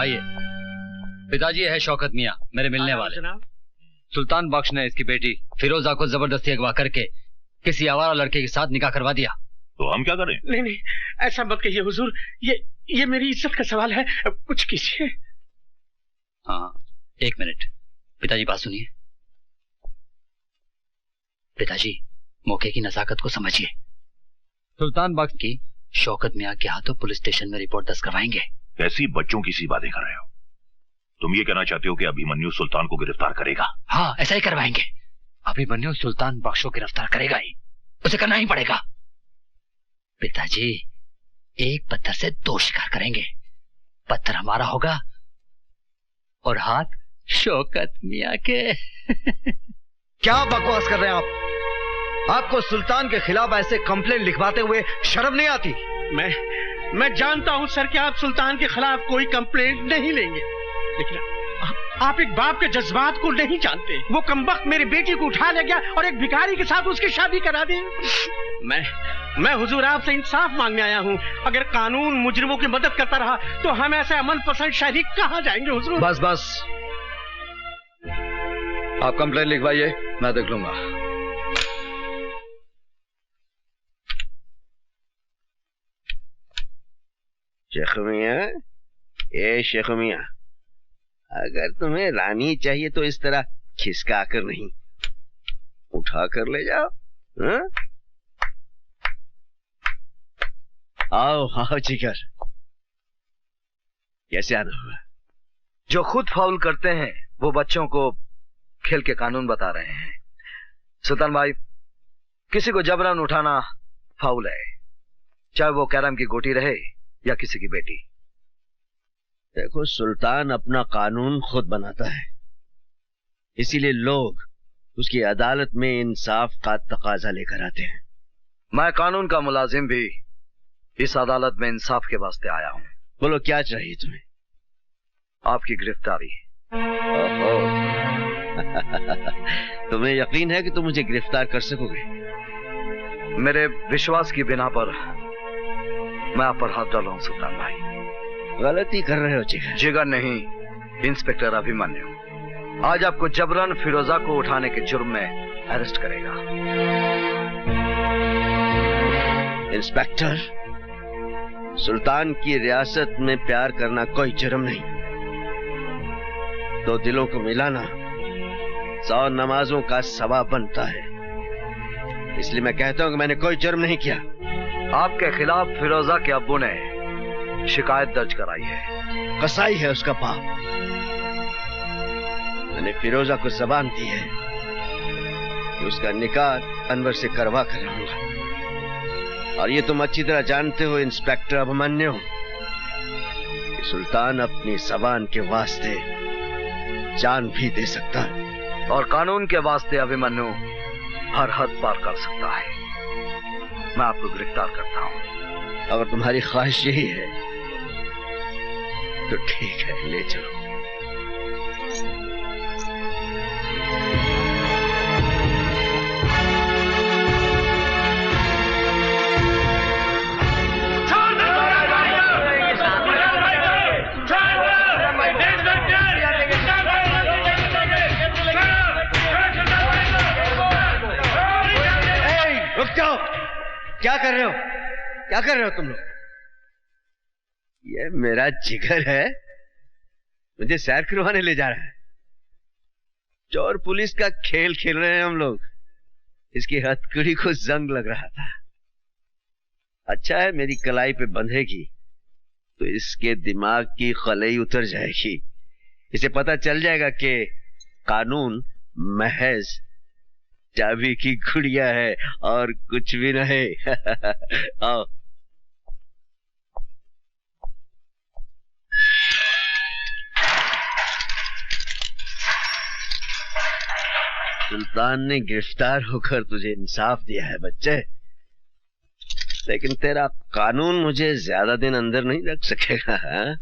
आइए, पिताजी है शौकत मियाँ, मेरे मिलने वाले। सुल्तान बख्श ने इसकी बेटी फिरोजा को जबरदस्ती अगवा करके किसी आवारा लड़के के साथ निकाह करवा दिया। तो हम क्या करें? नहीं नहीं, ऐसा मत कहिए हुजूर। ये मेरी इज्जत का सवाल है, कुछ कीजिए। हाँ, एक मिनट पिताजी, बात सुनिए। पिताजी, मौके की नजाकत को समझिए। सुल्तान बख्श की शौकत मियाँ के हाथों पुलिस स्टेशन में रिपोर्ट दर्ज करवाएंगे। कैसी बच्चों की सी बातें कर रहे हो? तुम ये कहना चाहते हो कि अभिमन्यु सुल्तान को गिरफ्तार करेगा? हाँ, ऐसा ही करवाएंगे। अभिमन्यु सुल्तान बख्श को गिरफ्तार करेगा ही, उसे करना ही पड़ेगा। पिताजी, एक पत्थर से दो शिकार करेंगे। पत्थर हमारा होगा और हाथ शौकत मियाँ के। क्या बकवास कर रहे हैं आप? आपको सुल्तान के खिलाफ ऐसे कंप्लेंट लिखवाते हुए शर्म नहीं आती? मैं जानता हूं सर कि आप सुल्तान के खिलाफ कोई कंप्लेंट नहीं लेंगे, लेकिन आप एक बाप के जज्बात को नहीं जानते। वो कमबख्त मेरी बेटी को उठा ले गया और एक भिखारी के साथ उसकी शादी करा दी। मैं हुजूर आपसे इंसाफ मांगने आया हूँ। अगर कानून मुजरिमों की मदद करता रहा तो हम ऐसे अमन पसंद शहरी कहाँ जाएंगे हुजूर? बस बस, आप कंप्लेंट लिखवाइए, मैं देख लूंगा। शेख मियां, ए शेख मियां, अगर तुम्हें रानी चाहिए तो इस तरह खिसका कर नहीं, उठा कर ले जाओ। हा? आओ आओ जिगर, कैसे आना हुआ? जो खुद फाउल करते हैं वो बच्चों को खेल के कानून बता रहे हैं। सुल्तान भाई, किसी को जबरन उठाना फाउल है, चाहे वो कैरम की गोटी रहे या किसी की बेटी। देखो, सुल्तान अपना कानून खुद बनाता है, इसीलिए लोग उसकी अदालत में इंसाफ का तकाजा लेकर आते हैं। मैं कानून का मुलाजिम भी इस अदालत में इंसाफ के वास्ते आया हूं। बोलो, क्या चाहिए तुम्हें? आपकी गिरफ्तारी। तुम्हें यकीन है कि तुम मुझे गिरफ्तार कर सकोगे? मेरे विश्वास की बिना पर मैं आप पर हाथ डाला हूं सुल्तान भाई। गलती कर रहे हो जिगर। जिगर नहीं, इंस्पेक्टर अभिमन्यु आज आपको जबरन फिरोजा को उठाने के जुर्म में अरेस्ट करेगा। इंस्पेक्टर, सुल्तान की रियासत में प्यार करना कोई जुर्म नहीं, दो दिलों को मिलाना 100 नमाजों का सवाब बनता है। इसलिए मैं कहता हूं कि मैंने कोई जुर्म नहीं किया। आपके खिलाफ फिरोजा के अब्बू ने शिकायत दर्ज कराई है। कसाई है उसका बाप। मैंने फिरोजा को जबान दी है कि उसका निकाह अनवर से करवा कर रहूंगा, और ये तुम अच्छी तरह जानते हो इंस्पेक्टर अभिमन्यु कि सुल्तान अपनी जबान के वास्ते जान भी दे सकता है, और कानून के वास्ते अभिमन्यु हर हद पार कर सकता है। मैं आपको गिरफ्तार करता हूं। अगर तुम्हारी ख्वाहिश यही है तो ठीक है, ले चलो। क्या कर रहे हो? क्या कर रहे हो तुम लोग? ये मेरा जिगर है, मुझे सैर करवाने ले जा रहा है। चोर पुलिस का खेल खेल रहे हैं हम लोग। इसकी हथकड़ी को जंग लग रहा था। अच्छा है मेरी कलाई पे बंधेगी तो इसके दिमाग की खलई उतर जाएगी। इसे पता चल जाएगा कि कानून महज चाबी की गुड़िया है और कुछ भी नहीं। आओ। सुल्तान ने गिरफ्तार होकर तुझे इंसाफ दिया है बच्चे, लेकिन तेरा कानून मुझे ज्यादा दिन अंदर नहीं रख सकेगा। हाँ?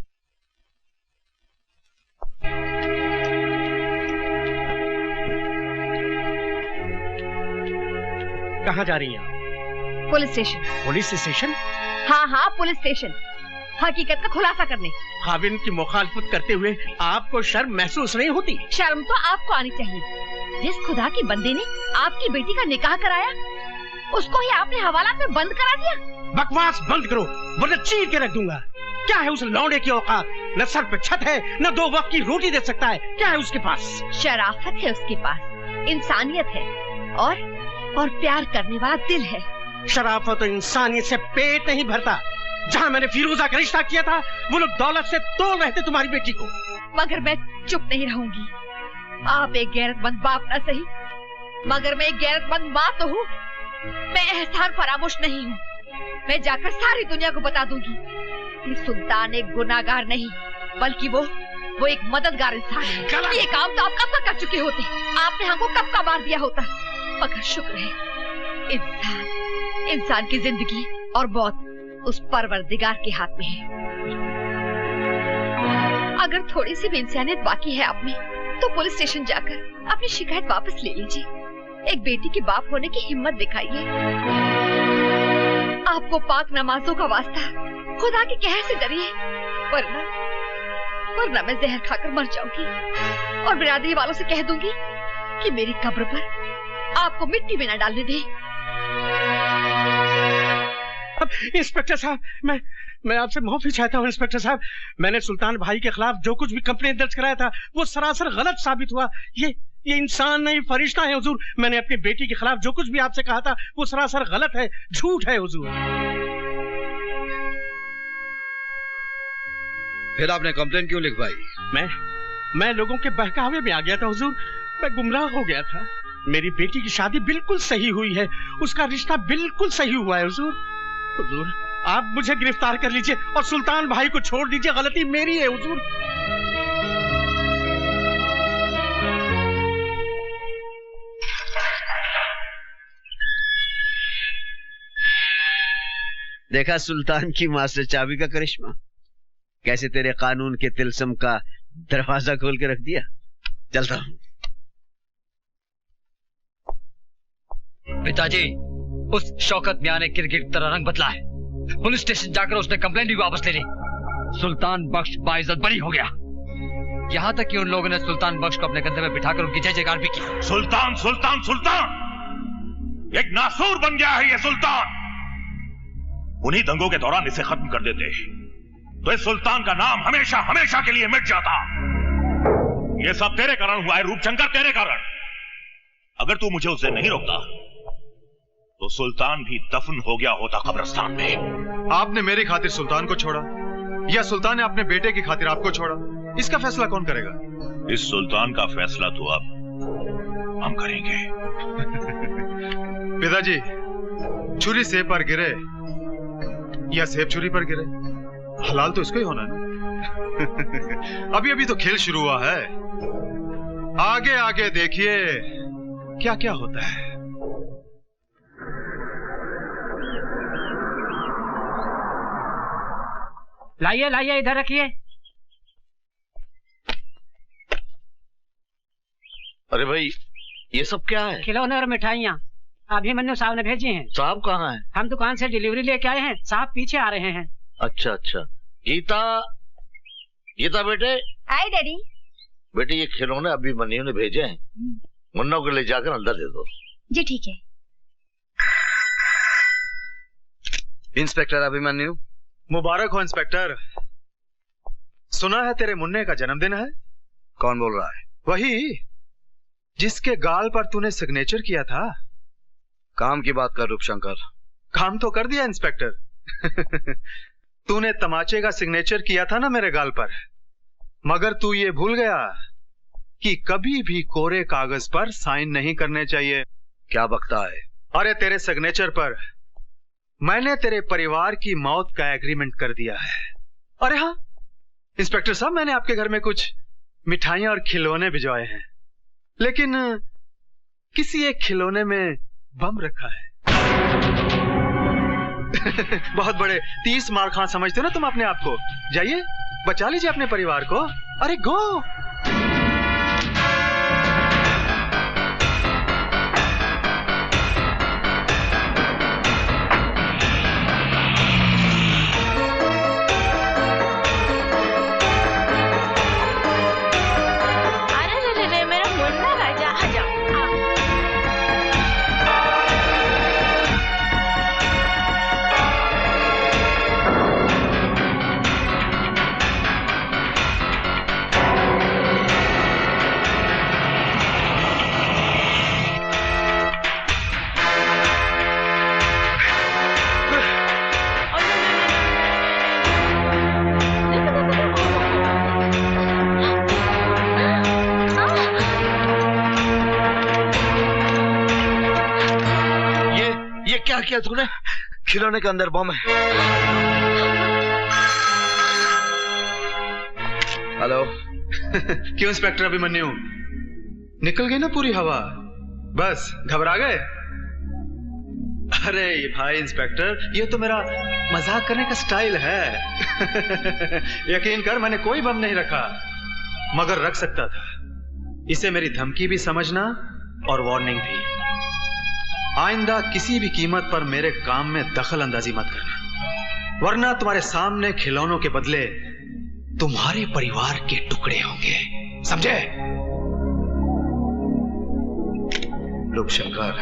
कहाँ जा रही हैं? Police station. Police station? हाँ हाँ, पुलिस स्टेशन, हकीकत का खुलासा करने। खाविन की मुखालफत करते हुए आपको शर्म महसूस नहीं होती? शर्म तो आपको आनी चाहिए। जिस खुदा की बंदे ने आपकी बेटी का निकाह कराया, उसको ही आपने हवालात में बंद करा दिया। बकवास बंद करो वरना चीर के रख दूंगा। क्या है उस लौंडे की औकात? न सर पे छत है, न 2 वक्त की रोटी दे सकता है। क्या है उसके पास? शराफत है उसके पास, इंसानियत है और प्यार करने वाला दिल है। शराफत और इंसानियत से पेट नहीं भरता। जहाँ मैंने फिरोजा का रिश्ता किया था वो लोग दौलत से तोड़ रहे थे तुम्हारी बेटी को। मगर मैं चुप नहीं रहूंगी। आप एक गैरतमंद बाप न सही, मगर मैं एक गैरतमंद माँ तो हूँ। मैं एहसान फरामोश नहीं हूँ। मैं जाकर सारी दुनिया को बता दूंगी कि सुल्तान एक गुनाहगार नहीं, बल्कि वो एक मददगार इंसान है। ये काम तो आप कब का कर चुके होते, आपने हमको कब का मार दिया होता। मगर शुक्र है इंसान की जिंदगी और मौत उस परवरदिगार के हाथ में है। अगर थोड़ी सी भी इंसानियत बाकी है आप में, तो पुलिस स्टेशन जाकर अपनी शिकायत वापस ले लीजिए। एक बेटी के बाप होने की हिम्मत दिखाइए। आपको पाक नमाजों का वास्ता, खुदा के कहर से डरिए, वरना मैं जहर खाकर मर जाऊंगी और बिरादरी वालों से कह दूंगी कि मेरी कब्र पर आपको मिट्टी में न डालने दे। इंस्पेक्टर साहब, मैं आपसे माफी चाहता हूँ इंस्पेक्टर साहब। मैंने सुल्तान भाई के खिलाफ जो कुछ भी कंप्लेंट दर्ज कराया था वो सरासर गलत साबित हुआ। ये इंसान नहीं, फरिश्ता है हुजूर। मैंने अपनी बेटी के खिलाफ जो कुछ भी आपसे कहा था वो सरासर गलत है, झूठ है हुजूर। फिर आपने कंप्लेंट क्यों लिखवाई? मैं लोगों के बहकावे में आ गया था हुजूर। मैं गुमराह हो गया था। मेरी बेटी की शादी बिल्कुल सही हुई है, उसका रिश्ता बिल्कुल सही हुआ है हुजूर। हुजूर आप मुझे गिरफ्तार कर लीजिए और सुल्तान भाई को छोड़ दीजिए, गलती मेरी है हुजूर। देखा सुल्तान की मास्टर चाबी का करिश्मा, कैसे तेरे कानून के तिलस्म का दरवाजा खोल के रख दिया। चलता हूं। पिताजी, उस शौकत मियां ने क्रिकेट की तरह रंग बदला है। पुलिस स्टेशन जाकर उसने कंप्लेंट भी वापस ले ली। सुल्तान बख्श बाइज्जत बरी हो गया। यहाँ तक कि उन लोगों ने सुल्तान बख्श को अपने कंधे में बिठाकर उनकी जय जयकार भी की। सुल्तान सुल्तान सुल्तान, एक नासूर बन गया है ये सुल्तान। उन्हीं दंगों के दौरान इसे खत्म कर देते तो इस सुल्तान का नाम हमेशा हमेशा के लिए मिट जाता। ये सब तेरे कारण हुआ है रूपशंकर, तेरे कारण। अगर तू मुझे उससे नहीं रोकता तो सुल्तान भी दफन हो गया होता कब्रिस्तान में। आपने मेरी खातिर सुल्तान को छोड़ा या सुल्तान ने अपने बेटे की खातिर आपको छोड़ा, इसका फैसला कौन करेगा? इस सुल्तान का फैसला तो अब हम करेंगे। पिताजी, छुरी सेब पर गिरे या सेब छुरी पर गिरे, हलाल तो इसको ही होना है ना। अभी अभी तो खेल शुरू हुआ है, आगे आगे देखिए क्या क्या होता है। लाइए लाइए, इधर रखिए। अरे भाई, ये सब क्या है? खिलौने और मिठाइयाँ अभिमन्यु साहब ने भेजी हैं। साहब कहाँ हैं? हम दुकान से डिलीवरी लेके आए हैं, साहब पीछे आ रहे हैं। अच्छा अच्छा। गीता, गीता बेटे। हाय डैडी। बेटे, ये खिलौने अभिमन्यु ने भेजे हैं, मुन्ना को ले जाकर अंदर दे दो। जी ठीक है। इंस्पेक्टर अभिमन्यु। मुबारक हो इंस्पेक्टर। सुना है तेरे मुन्ने का जन्मदिन है। कौन बोल रहा है? वही जिसके गाल पर तूने सिग्नेचर किया था। काम की बात कर रूपशंकर। काम तो कर दिया इंस्पेक्टर। तूने तमाचे का सिग्नेचर किया था ना मेरे गाल पर, मगर तू ये भूल गया कि कभी भी कोरे कागज पर साइन नहीं करने चाहिए। क्या बकता है? अरे तेरे सिग्नेचर पर मैंने तेरे परिवार की मौत का एग्रीमेंट कर दिया है। अरे हाँ इंस्पेक्टर साहब, मैंने आपके घर में कुछ मिठाइयां और खिलौने भिजवाए हैं, लेकिन किसी एक खिलौने में बम रखा है। बहुत बड़े 30 मार खां समझते हो ना तुम अपने आप को। जाइए बचा लीजिए अपने परिवार को। अरे गो। अरे मेरा मुन्ना राजा, आ जाओ। क्या किया तूने? खिलौने के अंदर बम है। हेलो। क्यों इंस्पेक्टर अभिमन्यु, निकल गई ना पूरी हवा? बस घबरा गए? अरे भाई इंस्पेक्टर, ये तो मेरा मजाक करने का स्टाइल है। यकीन कर, मैंने कोई बम नहीं रखा, मगर रख सकता था। इसे मेरी धमकी भी समझना और वार्निंग भी। आइंदा किसी भी कीमत पर मेरे काम में दखल अंदाजी मत करना, वरना तुम्हारे सामने खिलौनों के बदले तुम्हारे परिवार के टुकड़े होंगे, समझे? रूपशंकर,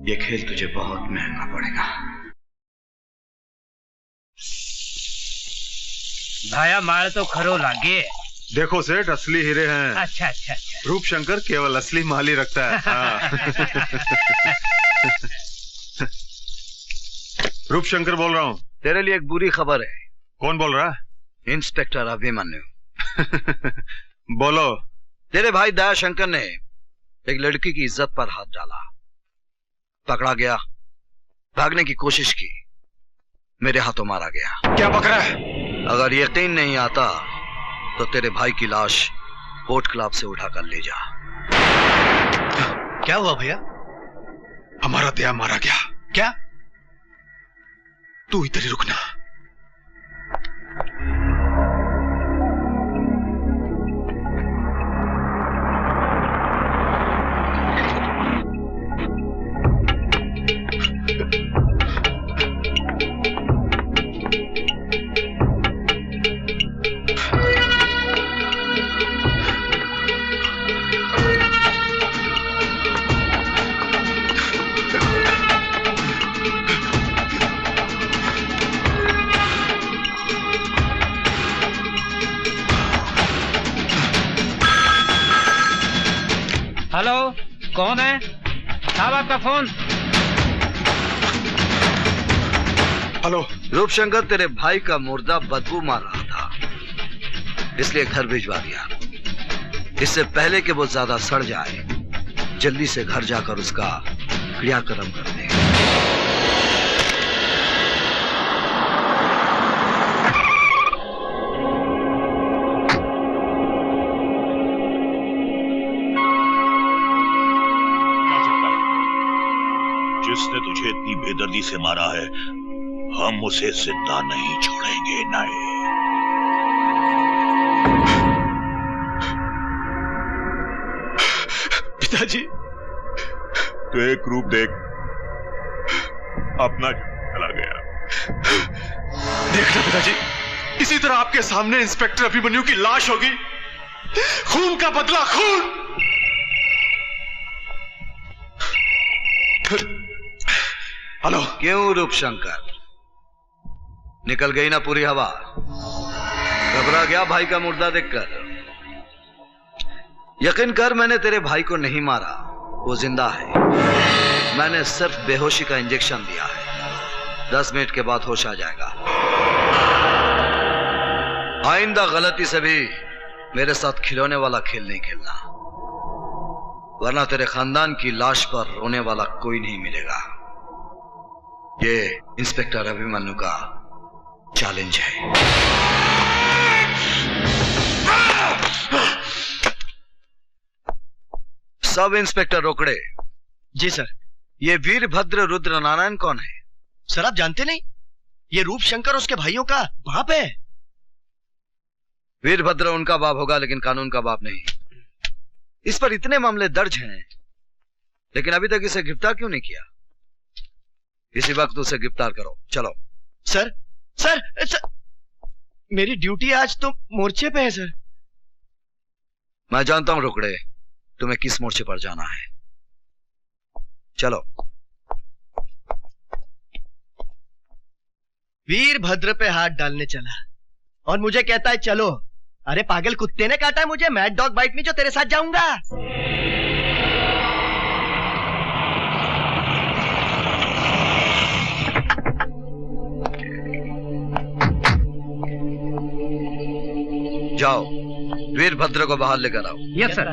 ये खेल तुझे बहुत महंगा पड़ेगा। भाया माल तो खरो लागे। देखो सेठ, असली हीरे हैं। अच्छा अच्छा अच्छा। रूप शंकर केवल असली माल ही रखता है। हाँ। रूप शंकर बोल रहा हूँ। तेरे लिए एक बुरी खबर है। कौन बोल रहा है? इंस्पेक्टर अभिमन्यु। बोलो। तेरे भाई दया शंकर ने एक लड़की की इज्जत पर हाथ डाला, पकड़ा गया, भागने की कोशिश की, मेरे हाथों मारा गया। क्या पकड़ा है? अगर यकीन नहीं आता तो तेरे भाई की लाश बोट क्लब से उठाकर ले जा। क्या हुआ भैया? हमारा दया मारा गया क्या? तू इधर ही रुकना। हेलो, कौन है? साहब आपका फोन। हेलो। रूपशंकर, तेरे भाई का मुर्दा बदबू मार रहा था, इसलिए घर भिजवा दिया। इससे पहले कि वो ज्यादा सड़ जाए, जल्दी से घर जाकर उसका क्रियाक्रम कर दे। जिसने तुझे इतनी बेदर्दी से मारा है, हम उसे जिंदा नहीं छोड़ेंगे। नहीं। पिताजी, तो एक रूप देख, अपना चला गया। देखना पिताजी, इसी तरह आपके सामने इंस्पेक्टर अभिमन्यु की लाश होगी। खून का बदला खून। हेलो। क्यों रूपशंकर, निकल गई ना पूरी हवा? घबरा गया भाई का मुर्दा देखकर? यकीन कर, मैंने तेरे भाई को नहीं मारा, वो जिंदा है। मैंने सिर्फ बेहोशी का इंजेक्शन दिया है। 10 मिनट के बाद होश आ जाएगा। आइंदा गलती से भी मेरे साथ खिलौने वाला खेल नहीं खेलना, वरना तेरे खानदान की लाश पर रोने वाला कोई नहीं मिलेगा। ये इंस्पेक्टर अभिमन्यु का चैलेंज है। सब इंस्पेक्टर रोकड़े। जी सर। ये वीरभद्र रुद्र नारायण कौन है? सर आप जानते नहीं? ये रूप शंकर उसके भाइयों का बाप है। वीरभद्र उनका बाप होगा, लेकिन कानून का बाप नहीं। इस पर इतने मामले दर्ज हैं, लेकिन अभी तक इसे गिरफ्तार क्यों नहीं किया? इसी वक्त उसे गिरफ्तार करो। चलो। सर सर, सर मेरी ड्यूटी आज तो मोर्चे पे है सर। मैं जानता हूं रोकड़े, तुम्हें किस मोर्चे पर जाना है। चलो। वीरभद्र पे हाथ डालने चला और मुझे कहता है चलो। अरे पागल कुत्ते ने काटा है मुझे, मैड डॉग बाइट में, जो तेरे साथ जाऊंगा। जाओ, वीरभद्र को बाहर लेकर आओ। Yes sir.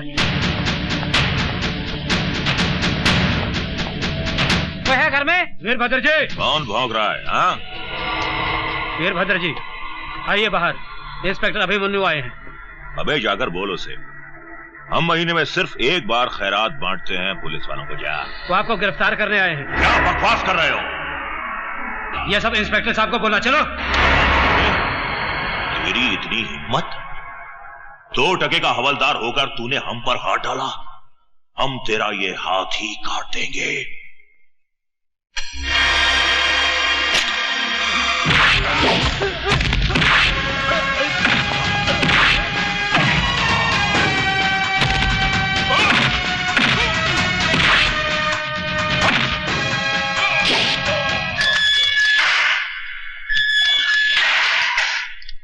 कोई है घर में? वीरभद्र जी। कौन भौंक रहा है? हाँ? वीरभद्र जी आइए बाहर, इंस्पेक्टर अभिमन्यु आए हैं। अबे जाकर बोल उसे, हम महीने में सिर्फ एक बार खैरात बांटते हैं पुलिस वालों को। जा। वो आपको गिरफ्तार करने आए हैं। क्या बकवास कर रहे हो? ये सब इंस्पेक्टर साहब को बोला। चलो। तेरी इतनी हिम्मत? 2 टके का हवलदार होकर तूने हम पर हाथ डाला? हम तेरा ये हाथ ही काट देंगे।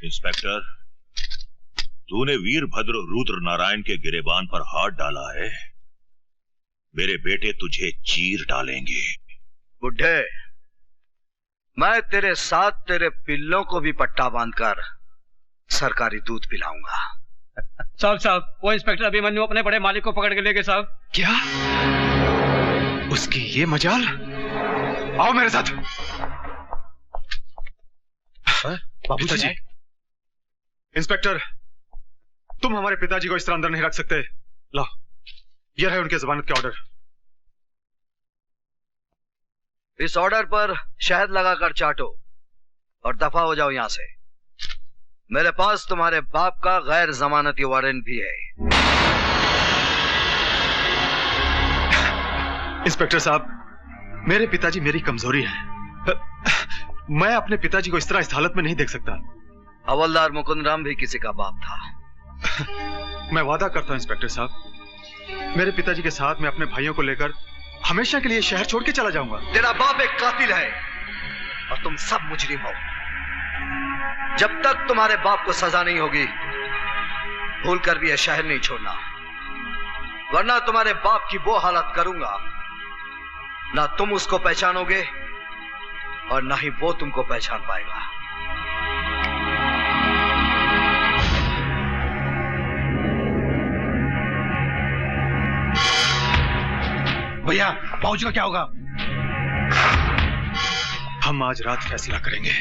इंस्पेक्टर, तूने वीरभद्र रुद्र नारायण के गिरेबान पर हाथ डाला है, मेरे बेटे तुझे चीर डालेंगे। बुढ़े, मैं तेरे साथ तेरे पिल्लों को भी पट्टा बांधकर सरकारी दूध पिलाऊंगा। साहब वो इंस्पेक्टर अभिमन्यु अपने बड़े मालिक को पकड़ के ले गए साहब। क्या? उसकी ये मजाल? आओ मेरे साथ। पिताजी, इंस्पेक्टर, तुम हमारे पिताजी को इस तरह अंदर नहीं रख सकते। ला, ये रहे उनके जमानत के ऑर्डर। इस ऑर्डर पर शहद लगाकर चाटो और दफा हो जाओ यहां से। मेरे पास तुम्हारे बाप का गैर जमानती वारंट भी है। इंस्पेक्टर साहब, मेरे पिताजी मेरी कमजोरी है। मैं अपने पिताजी को इस तरह इस हालत में नहीं देख सकता। हवलदार मुकुंद राम भी किसी का बाप था। मैं वादा करता हूं इंस्पेक्टर साहब, मेरे पिताजी के साथ मैं अपने भाइयों को लेकर हमेशा के लिए शहर छोड़ के चला जाऊंगा। तेरा बाप एक कातिल है और तुम सब मुजरिम हो। जब तक तुम्हारे बाप को सजा नहीं होगी, भूल कर भी यह शहर नहीं छोड़ना, वरना तुम्हारे बाप की वो हालत करूंगा, ना तुम उसको पहचानोगे और ना ही वो तुमको पहचान पाएगा। भैया, फौज का क्या होगा? हम आज रात फैसला करेंगे।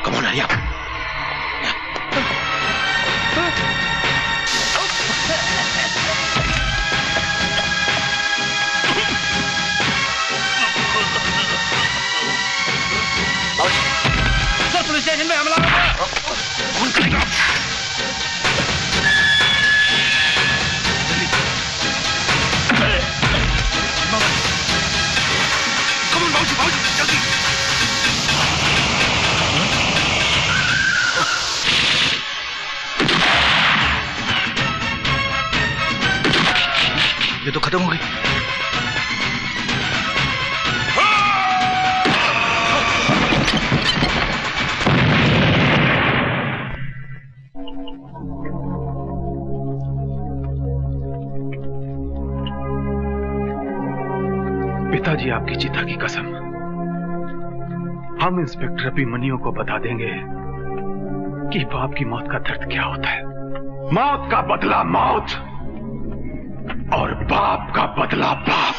Come on Arya. Sir, police station में हमला हो गया। कौन करेगा? ये तो खत्म हो गई। पिताजी, आपकी चिता की कसम, हम इंस्पेक्टर अभिमन्यु को बता देंगे कि बाप की मौत का दर्द क्या होता है। मौत का बदला मौत और बाप का बदला बाप।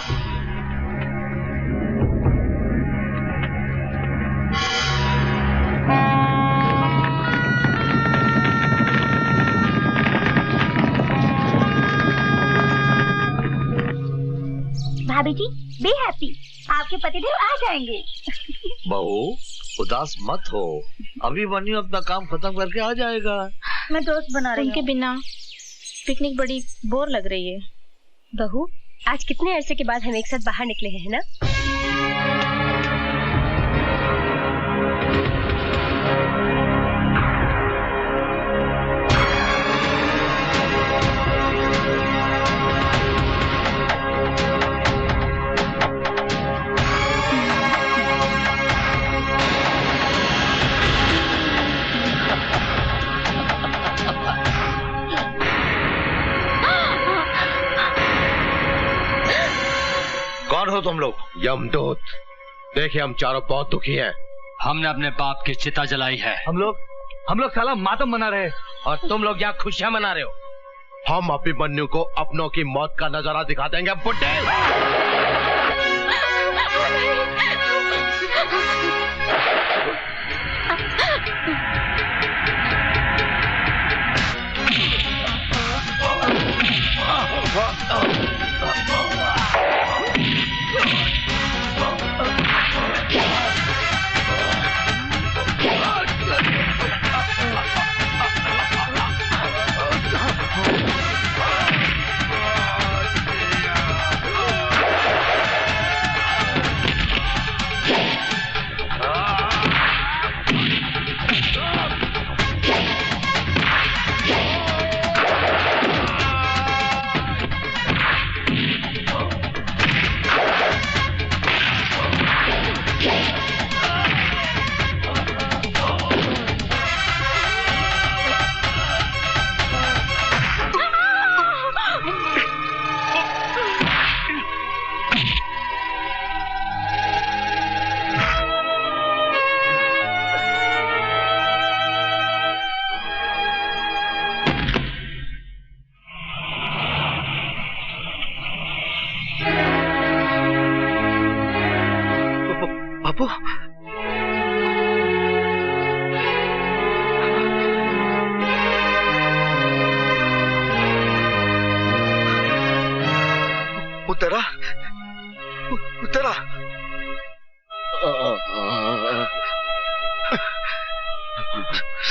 भाभी जी, बी हैप्पी, आपके पतिदेव आ जाएंगे। बहू, उदास मत हो, अभिमन्यु अपना काम खत्म करके आ जाएगा। मैं दोस्त बना रही हूँ। उनके बिना पिकनिक बड़ी बोर लग रही है। बहू, आज कितने अरसे के बाद हम एक साथ बाहर निकले हैं ना? कौन हो तुम लोग? यमदूत। देखिए, हम चारों बहुत दुखी हैं। हमने अपने बाप की चिता जलाई है। हम लोग साला मातम मना रहे हैं और तुम लोग यहाँ खुशियां मना रहे हो। हम अभिमन्यु को अपनों की मौत का नजारा दिखा देंगे बुड्ढे।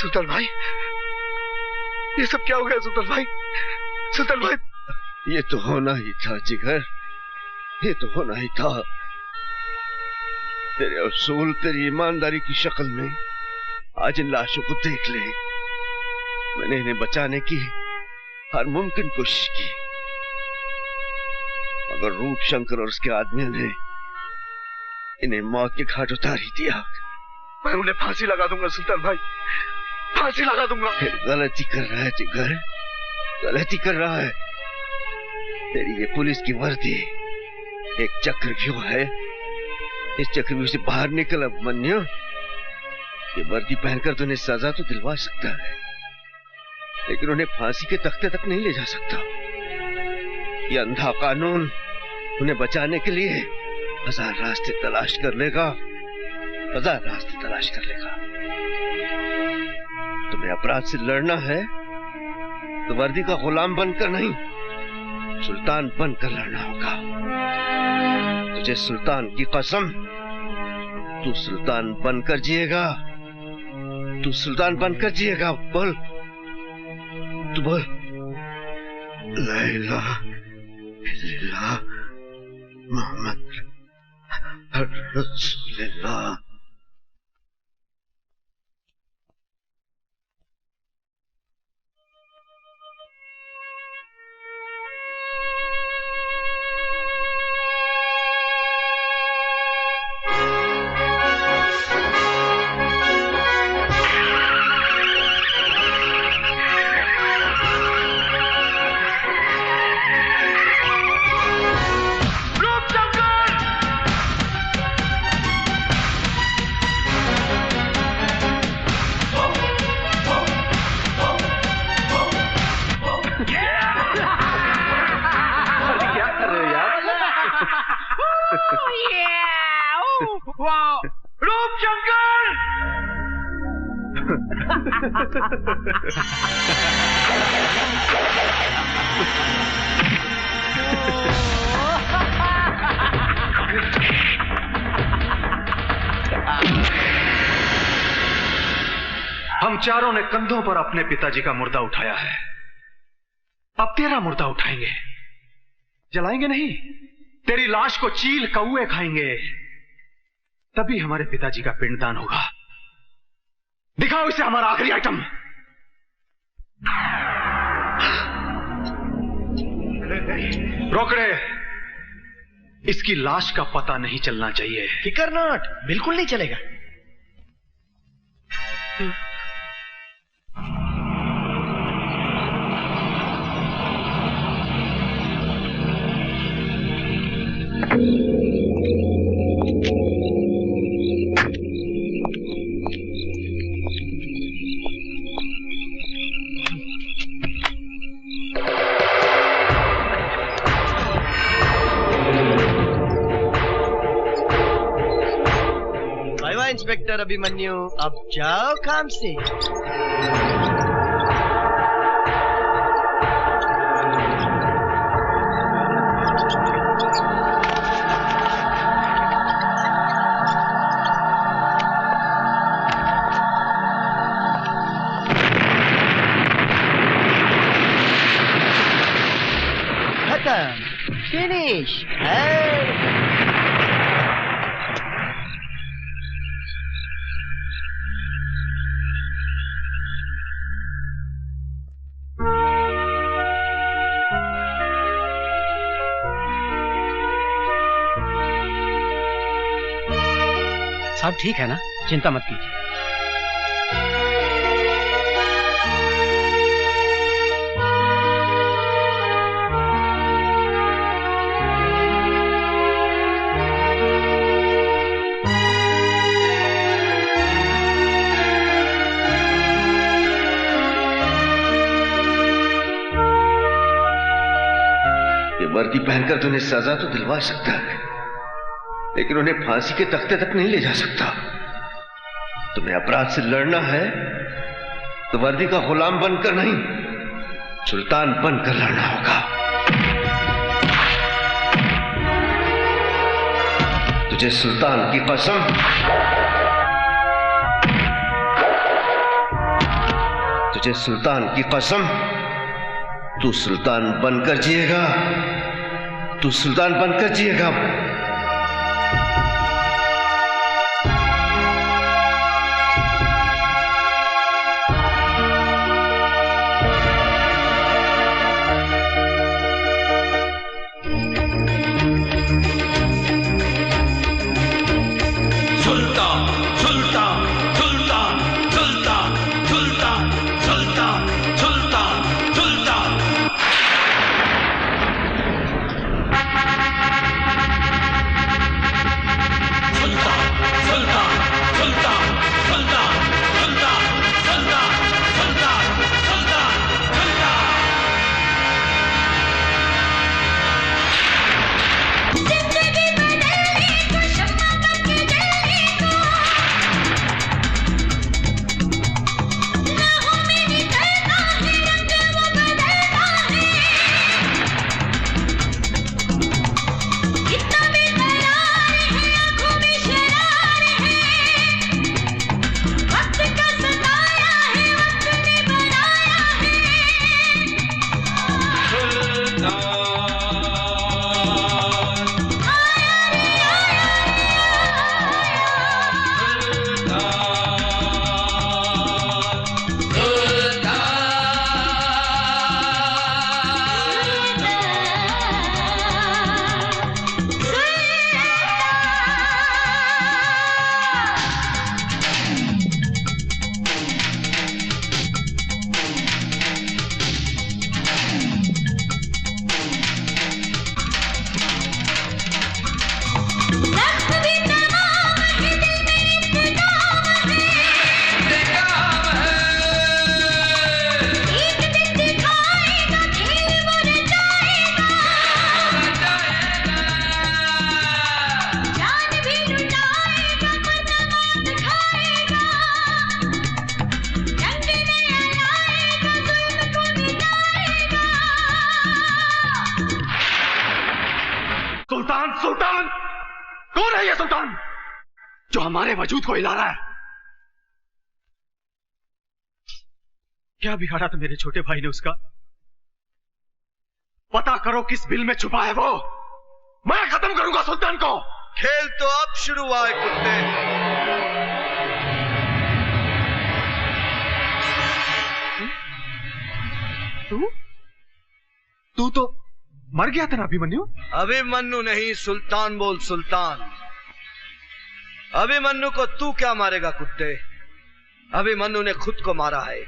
सुल्तान भाई, ये सब क्या हो गया सुल्तान भाई? सुल्तान भाई, ये तो होना ही था जिगर, ये तो होना ही था। तेरे उसूल, तेरी ईमानदारी की शक्ल में आज इन लाशों को देख ले। मैंने इन्हें बचाने की हर मुमकिन कोशिश की, मगर रूप शंकर और उसके आदमियों ने इन्हें मौत के घाट उतार ही दिया। मैं उन्हें फांसी लगा दूंगा सुल्तान भाई, फांसी लगा दूंगा। फिर गलती कर रहा है जिगर, गलती कर रहा है। तेरी ये पुलिस की वर्दी एक चक्रव्यूह है। इस चक्रव्यूह से बाहर निकल अभिमन्यु। ये वर्दी पहनकर तो उन्हें सजा तो दिलवा सकता है, लेकिन उन्हें फांसी के तख्ते तक नहीं ले जा सकता। ये अंधा कानून उन्हें बचाने के लिए हजार रास्ते तलाश कर लेगा, हजार रास्ते तलाश कर लेगा। तुम्हें अपराध से लड़ना है तो वर्दी का गुलाम बनकर नहीं, सुल्तान बनकर लड़ना होगा। तुझे सुल्तान की कसम, तू सुल्तान बनकर जिएगा, तू सुल्तान बनकर जिएगा। बोल, तू बोल, ला इलाहा इल्लल्लाह मोहम्मद रसूलुल्लाह। हम चारों ने कंधों पर अपने पिताजी का मुर्दा उठाया है, अब तेरा मुर्दा उठाएंगे। जलाएंगे नहीं, तेरी लाश को चील कौए खाएंगे, तभी हमारे पिताजी का पिंडदान होगा। दिखाओ इसे हमारा आखिरी आइटम। रोकड़े, इसकी लाश का पता नहीं चलना चाहिए। फिकर नॉट, बिल्कुल नहीं चलेगा। इंस्पेक्टर अभिमन्यु, अब जाओ काम से। खत्म, फिनिश है। सब ठीक है ना, चिंता मत कीजिए। ये वर्दी पहनकर तुम्हें सजा तो दिलवा सकता है, लेकिन उन्हें फांसी के तख्ते तक नहीं ले जा सकता। तुम्हें अपराध से लड़ना है तो वर्दी का गुलाम बनकर नहीं, सुल्तान बनकर लड़ना होगा। तुझे सुल्तान की कसम, तुझे सुल्तान की कसम, तू सुल्तान बनकर जिएगा, तू सुल्तान बनकर जिएगा। हमारे वजूद को हिला रहा है। क्या बिगाड़ा था मेरे छोटे भाई ने उसका? पता करो किस बिल में छुपा है वो। मैं खत्म करूंगा सुल्तान को। खेल तो अब शुरू हुआ है कुत्ते। तू तो मर गया था ना अभिमन्यु? अभिमन्यु नहीं, सुल्तान बोल, सुल्तान। अभिमन्यु को तू क्या मारेगा कुत्ते? अभिमन्यु ने खुद को मारा है,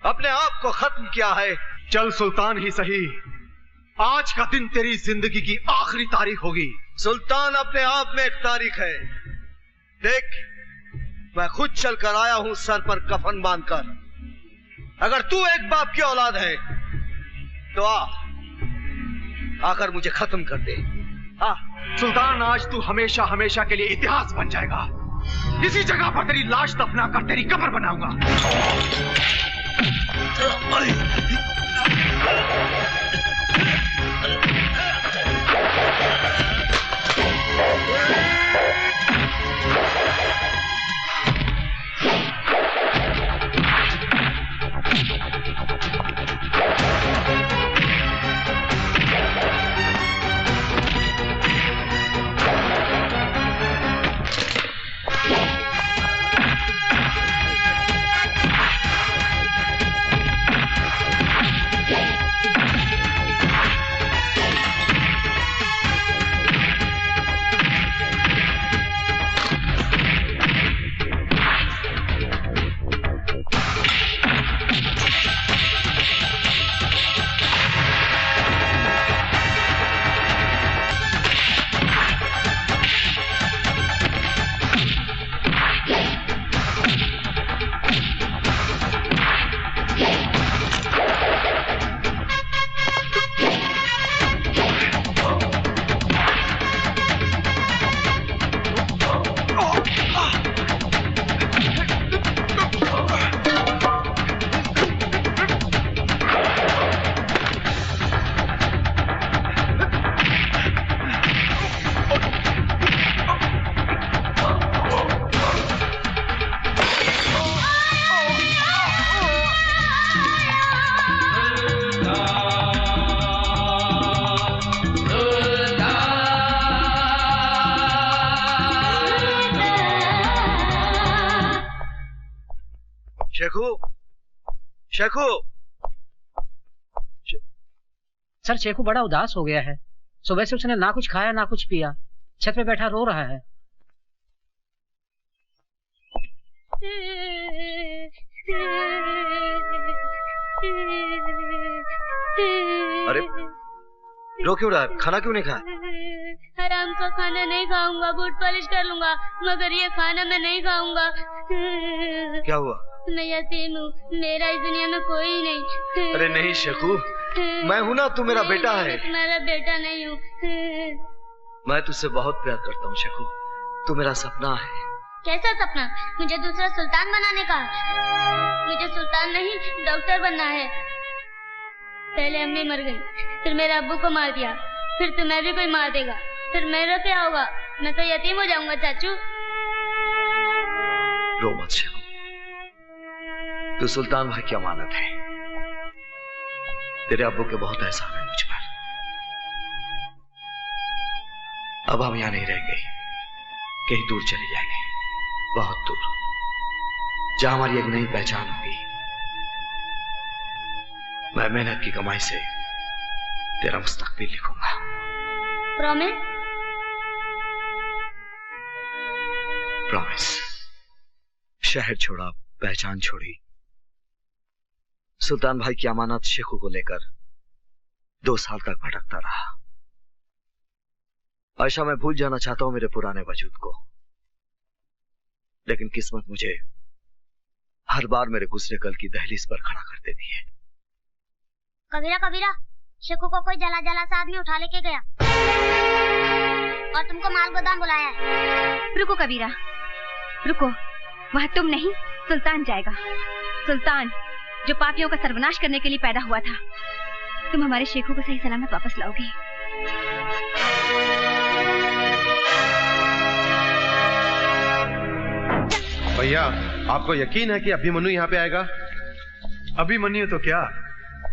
अपने आप को खत्म किया है। चल सुल्तान ही सही, आज का दिन तेरी जिंदगी की आखिरी तारीख होगी। सुल्तान अपने आप में एक तारीख है। देख, मैं खुद चलकर आया हूं सर पर कफन बांधकर। अगर तू एक बाप की औलाद है तो आकर मुझे खत्म कर दे। सुल्तान, आज तू हमेशा हमेशा के लिए इतिहास बन जाएगा। इसी जगह पर तेरी लाश दफना कर तेरी कब्र बनाऊंगा। शेखू। सर शेखू बड़ा उदास हो गया है। सुबह से उसने ना कुछ खाया ना कुछ पिया, छत पे बैठा रो रहा है। अरे रो क्यों रहा है? खाना क्यों नहीं खाया? हराम का खाना नहीं खाऊंगा, बूट पॉलिश कर लूंगा, मगर ये खाना मैं नहीं खाऊंगा। क्या हुआ? मैं यतीम हूँ, मेरा इस दुनिया में कोई नहीं। अरे नहीं शेखू, मैं हूँ ना, तू मेरा बेटा है। मैं तुम्हारा बेटा नहीं हूँ। मैं तुझसे बहुत प्यार करता हूँ शेखू, तू मेरा सपना है। कैसा सपना? मुझे दूसरा सुल्तान बनाने का। मुझे सुल्तान नहीं, डॉक्टर बनना है। पहले अम्मी मर गई, फिर मेरे अब्बू को मार दिया, फिर तुम्हें भी कोई मार देगा, फिर मेरा क्या होगा? मैं तो यतीम हो जाऊंगा चाचू। रो मत शेखू, तू सुल्तान भाई की अमानत है। तेरे अब्बू के बहुत एहसान है मुझ पर। अब हम यहाँ नहीं रहेंगे, कहीं दूर चले जाएंगे, बहुत दूर, जहां हमारी एक नई पहचान होगी। मैं मेहनत की कमाई से तेरा मुस्तकबिल लिखूंगा। प्रॉमिस? प्रॉमिस। शहर छोड़ा, पहचान छोड़ी, सुल्तान भाई की अमानत शेखू को लेकर 2 साल तक भटकता रहा। आयशा, मैं भूल जाना चाहता हूं मेरे पुराने वजूद को, लेकिन किस्मत मुझे हर बार मेरे गुजरे कल की दहलीज पर खड़ा कर देती है। कबीरा कबीरा, शेखू को कोई जला जला सा आदमी उठा लेके गया और तुमको माल गोदाम बुलाया है। रुको कबीरा, रुको, वह तुम नहीं, सुल्तान जाएगा। सुल्तान जो पापियों का सर्वनाश करने के लिए पैदा हुआ था। तुम हमारे शेखू को सही सलामत वापस लाओगे। भैया, आपको यकीन है कि अभिमन्यु यहाँ पे आएगा? अभिमन्यु तो क्या,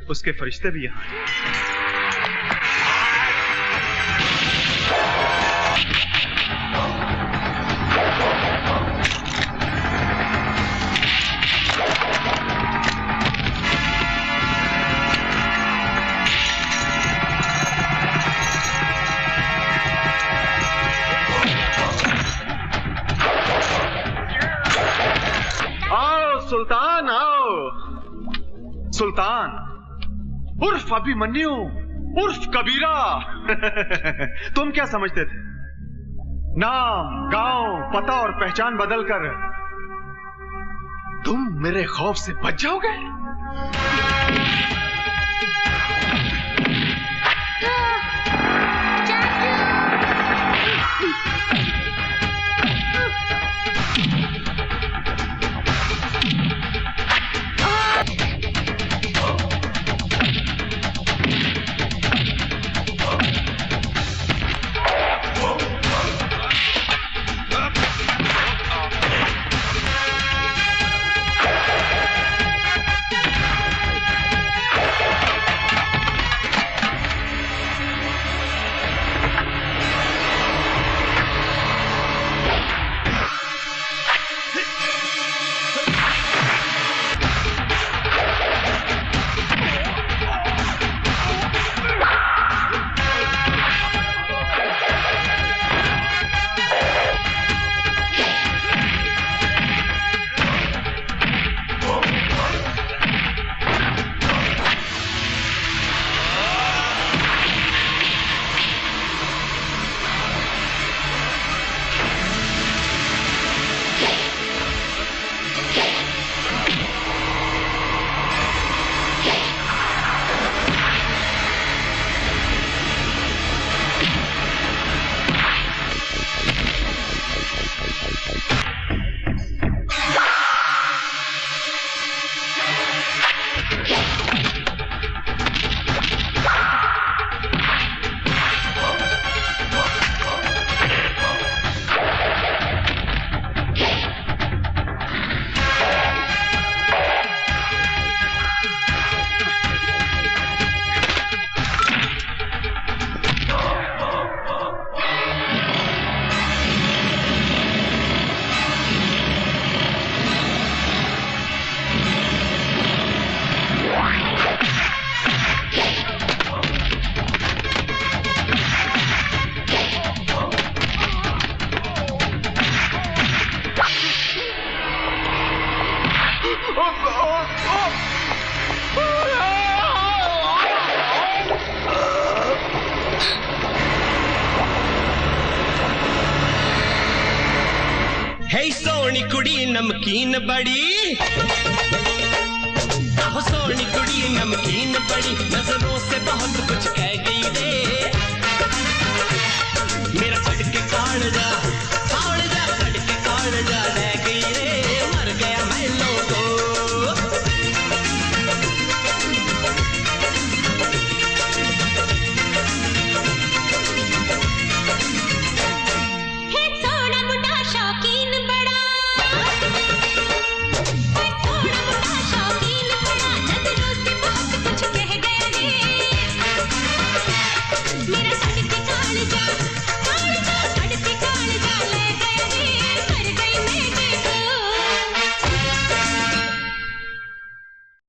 उसके फरिश्ते भी यहाँ हैं। सुल्तान आओ। सुल्तान उर्फ अभिमन्यु उर्फ कबीरा। तुम क्या समझते थे? नाम, गांव, पता और पहचान बदलकर तुम मेरे खौफ से बच जाओगे? नमकीन बड़ी, हो सोनी कुड़ी नमकीन बड़ी, नजरों से बहुत कुछ